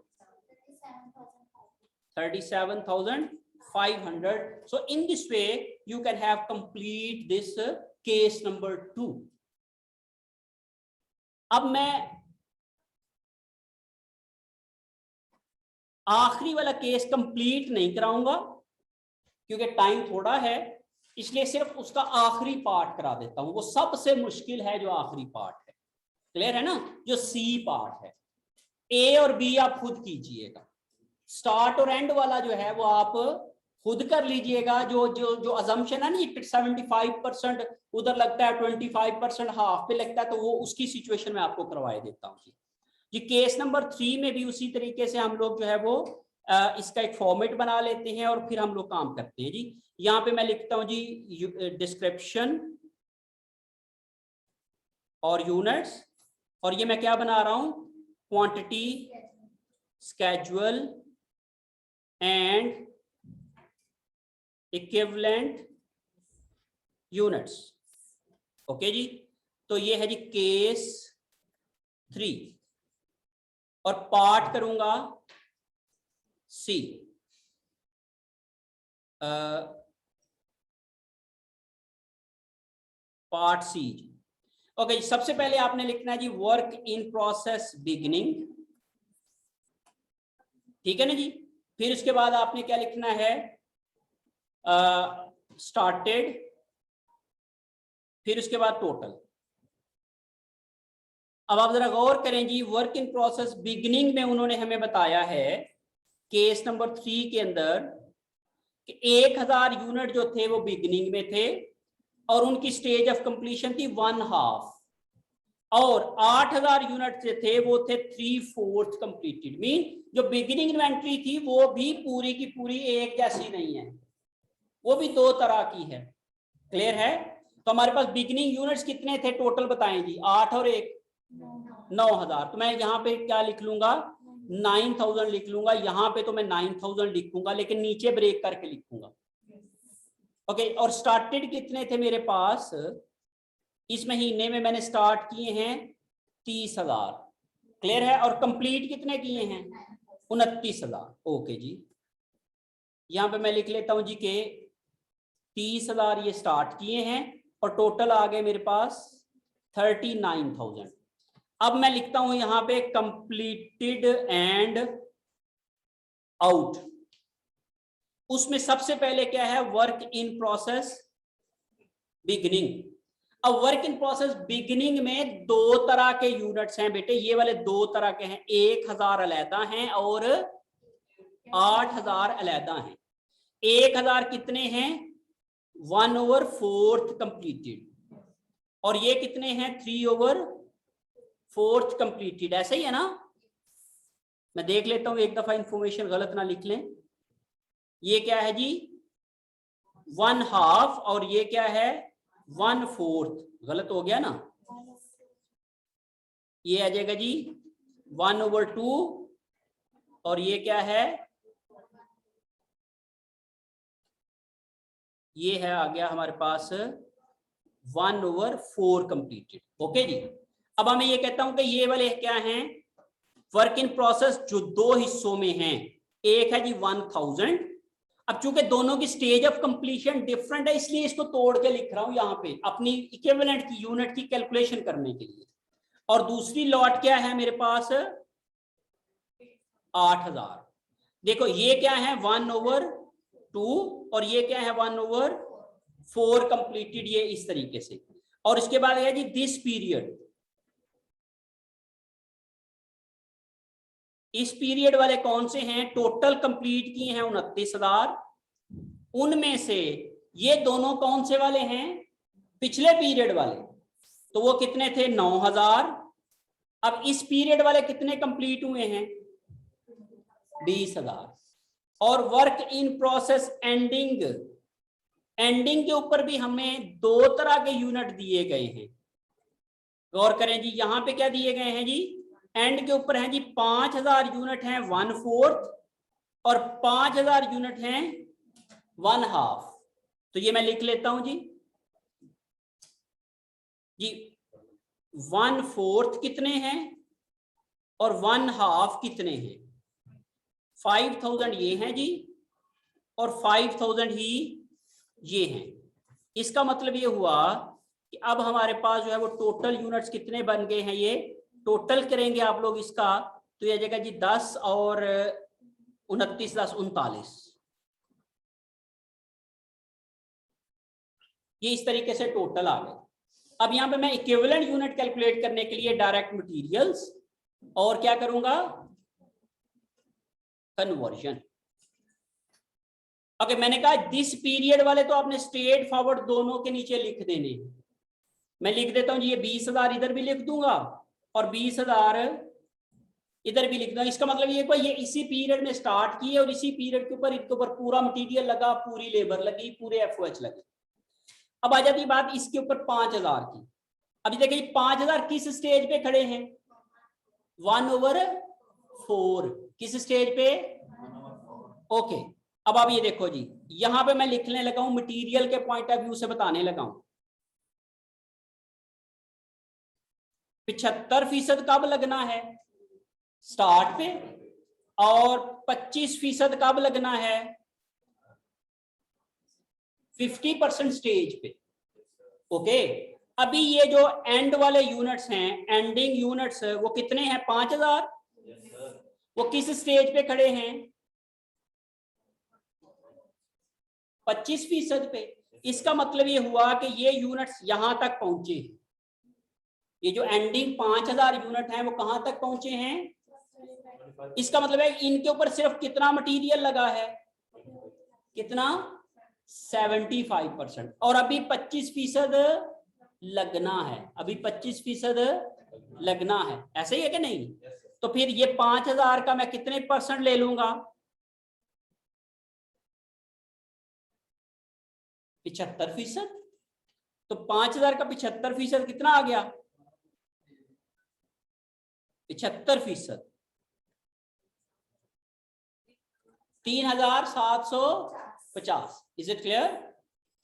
S1: 37,500। So in this way you can have complete this case number 2. अब मैं आखिरी वाला केस कंप्लीट नहीं कराऊंगा क्योंकि टाइम थोड़ा है, इसलिए सिर्फ उसका आखिरी पार्ट करा देता हूं। वो सबसे मुश्किल है जो आखिरी पार्ट है। क्लियर है ना? जो सी पार्ट है। ए और बी आप खुद कीजिएगा, स्टार्ट और एंड वाला जो है वो आप खुद कर लीजिएगा। जो जो जो अजम्पशन है ना, 75% उधर लगता है, 25% हाफ पे लगता है, तो वो उसकी सिचुएशन में आपको करवाए देता हूँ जी। केस नंबर 3 में भी उसी तरीके से हम लोग जो है वो इसका एक फॉर्मेट बना लेते हैं और फिर हम लोग काम करते हैं जी। यहाँ पे मैं लिखता हूँ जी डिस्क्रिप्शन और यूनिट्स, और ये मैं क्या बना रहा हूं, quantity, schedule and equivalent units. Okay जी? तो ये है जी केस 3 और पार्ट करूंगा सी। पार्ट सी। ओके, सबसे पहले आपने लिखना है जी वर्क इन प्रोसेस बिगिनिंग, ठीक है ना जी। फिर उसके बाद आपने क्या लिखना है, स्टार्टेड, फिर उसके बाद टोटल। अब आप जरा गौर करें जी, वर्क इन प्रोसेस बिगिनिंग में उन्होंने हमें बताया है केस नंबर 3 के अंदर कि 1000 यूनिट जो थे वो बिगिनिंग में थे और उनकी स्टेज ऑफ कंप्लीशन थी 1/2, और 8000 यूनिट जो थे वो थे 3/4 कंप्लीटेड। मीन जो बिगिनिंग इन्वेंट्री थी वो भी पूरी की पूरी एक जैसी नहीं है, वो भी दो तरह की है। क्लियर है? तो हमारे पास बिगिनिंग यूनिट्स कितने थे टोटल बताएं जी, 8 और 1 9000। तो मैं यहाँ पे क्या लिख लूंगा, 9000 लिख लूंगा। यहाँ पे तो मैं 9000 लिखूंगा लेकिन नीचे ब्रेक करके लिखूंगा। ओके, और स्टार्टेड कितने थे मेरे पास, इस महीने में मैंने स्टार्ट किए हैं 30,000। क्लियर है? और कंप्लीट कितने किए हैं, 29,000। ओके जी, यहाँ पे मैं लिख लेता हूं जी के 30,000 ये स्टार्ट किए हैं और टोटल आ गए मेरे पास 39,000। अब मैं लिखता हूं यहां पे कंप्लीटेड एंड आउट। उसमें सबसे पहले क्या है, वर्क इन प्रोसेस बिगिनिंग। अब वर्क इन प्रोसेस बिगिनिंग में दो तरह के यूनिट्स हैं बेटे, ये वाले दो तरह के हैं, 1000 अलहदा हैं और 8000 अलहदा हैं। 1000 कितने हैं, 1/4 कंप्लीटेड, और ये कितने हैं, 3/4 कंप्लीटेड। ऐसा ही है ना? मैं देख लेता हूं एक दफा, इंफॉर्मेशन गलत ना लिख लें। ये क्या है जी, 1/2, और ये क्या है 1/4। गलत हो गया ना, ये आ जाएगा जी 1/2, और ये क्या है, ये है आ गया हमारे पास 1/4 कंप्लीटेड। ओके जी। अब मैं ये कहता हूं कि ये वाले क्या हैं, वर्क इन प्रोसेस जो दो हिस्सों में हैं। एक है जी 1000। अब चूंकि दोनों की स्टेज ऑफ कंप्लीशन डिफरेंट है इसलिए इसको तोड़ के लिख रहा हूं यहां पे अपनी इक्विवेलेंट की यूनिट की कैलकुलेशन करने के लिए। और दूसरी लॉट क्या है मेरे पास, 8000। देखो ये क्या है 1/2 और ये क्या है 1/4 कंप्लीटेड, ये इस तरीके से। और इसके बाद है जी दिस पीरियड, इस पीरियड वाले कौन से हैं, टोटल कंप्लीट किए हैं 29,000। उनमें से ये दोनों कौन से वाले हैं, पिछले पीरियड वाले, तो वो कितने थे 9,000। अब इस पीरियड वाले कितने कंप्लीट हुए हैं, 20,000। और work in process ending, ending के ऊपर भी हमें दो तरह के यूनिट दिए गए हैं। गौर करें जी, यहां पे क्या दिए गए हैं जी, एंड के ऊपर है जी 5000 यूनिट हैं 1/4 और 5000 यूनिट हैं 1/2। तो ये मैं लिख लेता हूं जी 1/4 कितने हैं और 1/2 कितने हैं, 5000 ये हैं जी और 5000 ही ये हैं। इसका मतलब ये हुआ कि अब हमारे पास जो है वो टोटल यूनिट्स कितने बन गए हैं, ये टोटल करेंगे आप लोग इसका तो ये जाएगा जी 10 और 29 10 39। ये इस तरीके से टोटल आ गए। अब यहां पे मैं इक्विवेलेंट यूनिट कैलकुलेट करने के लिए डायरेक्ट मटेरियल्स और क्या करूंगा, कन्वर्जन। ओके, मैंने कहा दिस पीरियड वाले तो आपने स्ट्रेट फॉरवर्ड दोनों के नीचे लिख देने। मैं लिख देता हूं जी, ये 20,000 इधर भी लिख दूंगा और 20,000 इधर भी लिख दूंगा। इसका मतलब ये कोई ये इसी पीरियड में स्टार्ट किए और इसी पीरियड के ऊपर इनके ऊपर पूरा मटेरियल लगा, पूरी लेबर लगी, पूरे एफओएच लगे। अब आ जाती बात इसके ऊपर 5,000 की। अभी देखिए 5,000 किस स्टेज पे खड़े हैं, 1/4 किस स्टेज पे, ओके। अब आप ये देखो जी, यहां पे मैं लिखने लगा हूं मटेरियल के पॉइंट ऑफ व्यू से बताने लगा हूं 75% कब लगना है, स्टार्ट पे, और 25% कब लगना है, 50% स्टेज पे। ओके, अभी ये जो एंड वाले यूनिट्स हैं, एंडिंग यूनिट्स, वो कितने हैं? 5000। वो किस स्टेज पे खड़े हैं? 25% पे। इसका मतलब ये हुआ कि ये यूनिट्स यहां तक पहुंचे। ये जो एंडिंग 5000 यूनिट हैं वो कहां तक पहुंचे हैं? इसका मतलब है इनके ऊपर सिर्फ कितना मटेरियल लगा है? कितना? 75%। और अभी 25% लगना है, अभी 25% लगना है। ऐसे ही है कि नहीं? तो फिर ये 5000 का मैं कितने % ले लूंगा? 75%। तो 5000 का 75% कितना आ गया? 75%। 3750। Is it clear?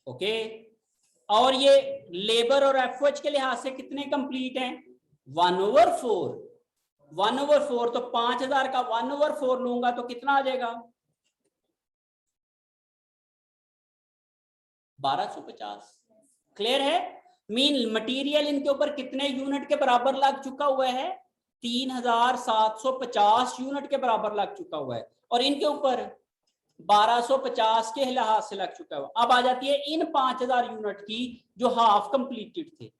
S1: ओके। और ये लेबर और एफओएच के लिहाज से कितने कंप्लीट हैं? 1/4। 1/4। तो 5000 का 1/4 लूंगा तो कितना आ जाएगा? 1250। क्लियर है? मीन मटेरियल इनके ऊपर कितने यूनिट के बराबर लग चुका हुआ है? 3750 यूनिट के बराबर लग चुका हुआ है, और इनके ऊपर 1250 के लिहाज से लग चुका है। अब आ जाती है इन 5000 यूनिट की जो हाफ कंप्लीटेड थे।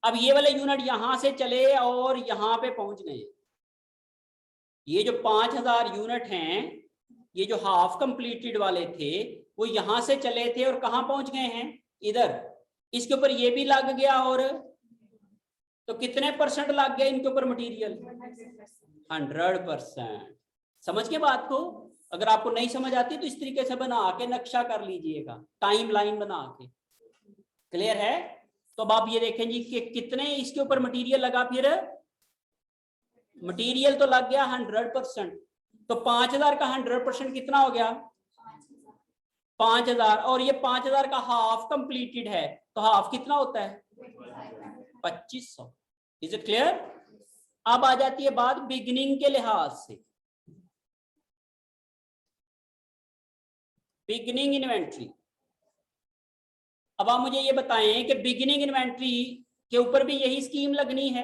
S1: अब ये वाले यूनिट यहां से चले और यहां पे पहुंच गए। ये जो 5000 यूनिट हैं, ये जो हाफ कंप्लीटेड वाले थे, वो यहां से चले थे और कहां पहुंच गए हैं? इधर। इसके ऊपर ये भी लग गया, और तो कितने % लग गया इनके ऊपर मटेरियल? 100%। समझ के बात को? अगर आपको नहीं समझ आती तो इस तरीके से बना के नक्शा कर लीजिएगा, टाइम लाइन बना के। क्लियर है? तो अब आप ये देखें जी कि कितने इसके ऊपर मटेरियल लगा। फिर मटेरियल तो लग गया 100%। तो 5000 का 100% कितना हो गया? 5000। और ये 5000 का हाफ कंप्लीटेड है, तो हाफ कितना होता है? 2500। Is it clear? अब आ जाती है बात बिगिनिंग के लिहाज से। Beginning inventory. अब आप मुझे ये बताएं कि बिगिनिंग इन्वेंट्री के ऊपर भी यही स्कीम लगनी है।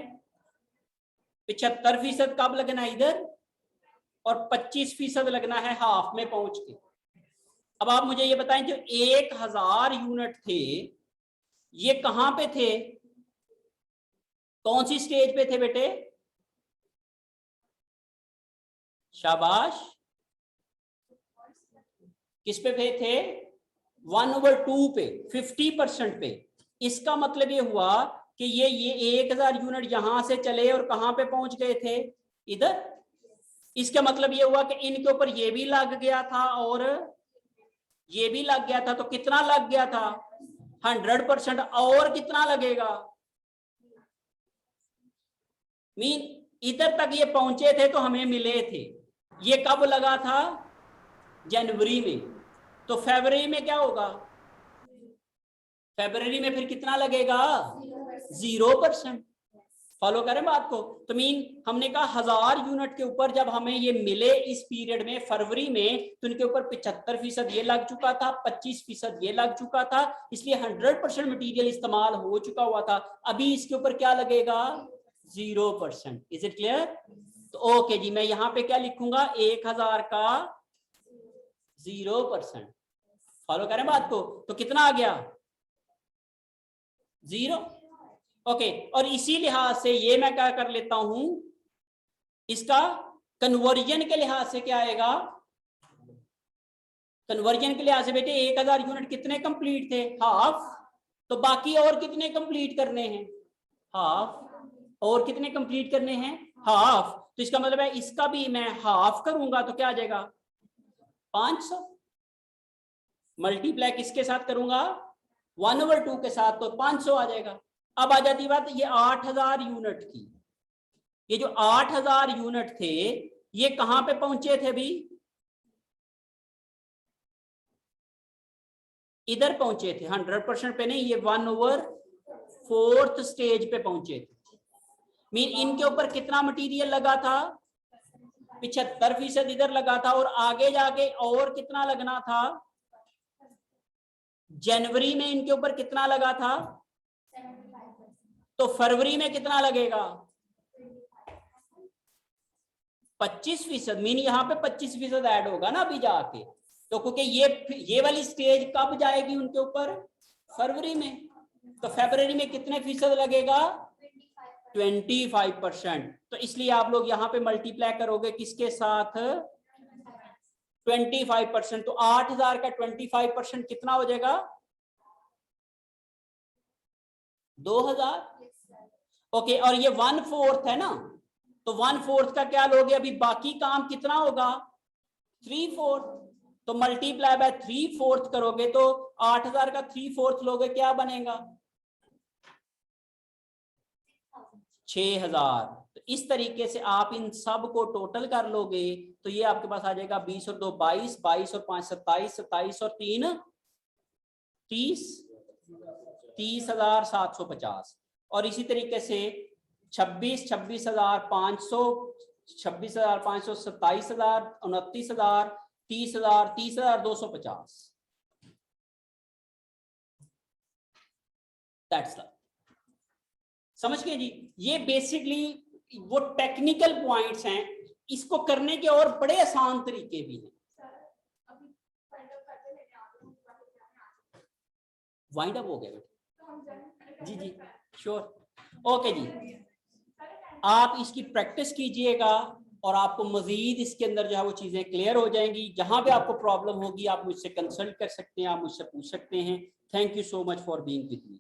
S1: 75% कब लगना है? इधर। और 25% लगना है हाफ में पहुंच के। अब आप मुझे ये बताएं, जो 1000 यूनिट थे, ये कहां पे थे? कौन सी स्टेज पे थे बेटे? शाबाश। किस पे थे? 1/2 पे, 50% पे। इसका मतलब ये हुआ कि ये 1000 यूनिट यहां से चले और कहां पे पहुंच गए थे? इधर। इसका मतलब ये हुआ कि इनके ऊपर ये भी लग गया था और ये भी लग गया था। तो कितना लग गया था? 100%। और कितना लगेगा? मीन इधर तक ये पहुंचे थे तो हमें मिले थे। ये कब लगा था? जनवरी में। तो फरवरी में क्या होगा? फरवरी में फिर कितना लगेगा? 0%। फॉलो करें बात को? तो मीन हमने कहा 1000 यूनिट के ऊपर जब हमें ये मिले इस पीरियड में, फरवरी में, तो इनके ऊपर 75% ये लग चुका था, 25% ये लग चुका था, इसलिए 100% मटेरियल इस्तेमाल हो चुका हुआ था। अभी इसके ऊपर क्या लगेगा? 0%। Is it clear? तो ओके जी, मैं यहां पे क्या लिखूंगा? 1000 का 0%। फॉलो करें बात को? तो कितना आ गया? 0। ओके। और इसी लिहाज से ये मैं क्या कर लेता हूं, इसका कन्वर्जन के लिहाज से क्या आएगा? कन्वर्जन के लिहाज से बेटे 1000 यूनिट कितने कंप्लीट थे? हाफ। तो बाकी और कितने कंप्लीट करने हैं? हाफ। और कितने कंप्लीट करने हैं? हाफ। तो इसका मतलब है इसका भी मैं हाफ करूंगा तो क्या आ जाएगा? 500। मल्टीप्लाई किसके साथ करूंगा? 1/2 के साथ, तो 500 आ जाएगा। अब आ जाती बात ये 8000 यूनिट की। ये जो 8000 यूनिट थे, ये कहां पे पहुंचे थे? भी इधर पहुंचे थे। 100% पे नहीं, ये 1/4 स्टेज पे पहुंचे थे। मीन इनके ऊपर कितना मटेरियल लगा था? 75% इधर लगा था, और आगे जाके और कितना लगना था? जनवरी में इनके ऊपर कितना लगा था,
S2: 75%।
S1: तो फरवरी में कितना लगेगा 25%। मीन यहाँ पे 25% ऐड होगा ना अभी जाके, तो क्योंकि ये वाली स्टेज कब जाएगी उनके ऊपर, फरवरी में, तो फरवरी में कितने फीसद लगेगा 25%। तो इसलिए आप लोग यहाँ पे मल्टीप्लाई करोगे किसके साथ 25%, तो 8000 का 25% कितना हो जाएगा 2000। ओके, और ये 1/4 है ना, तो 1/4 का क्या लोगे अभी, बाकी काम कितना होगा 3/4, तो मल्टीप्लाई बाय 3/4 करोगे तो 8000 का 3/4 लोगे क्या बनेगा 6000। तो इस तरीके से आप इन सब को टोटल कर लोगे तो ये आपके पास आ जाएगा 20 और 2 22, 22 और 5 27, 27 और 3 30, 30,750। और इसी तरीके से 26, 26,500, 26,500, 27,000, 29,000, 30,000, 30,250। दैट्स द, समझ गए जी। ये बेसिकली वो टेक्निकल पॉइंट्स हैं, इसको करने के और बड़े आसान तरीके भी हैं। वाइंड अप हो गया बेटा, जी जी श्योर, ओके जी। आप इसकी प्रैक्टिस कीजिएगा और आपको मजीद इसके अंदर जो है वो चीजें क्लियर हो जाएंगी। जहां पे आपको प्रॉब्लम होगी आप मुझसे कंसल्ट कर सकते हैं, आप मुझसे पूछ सकते हैं। Thank you so much for being with me.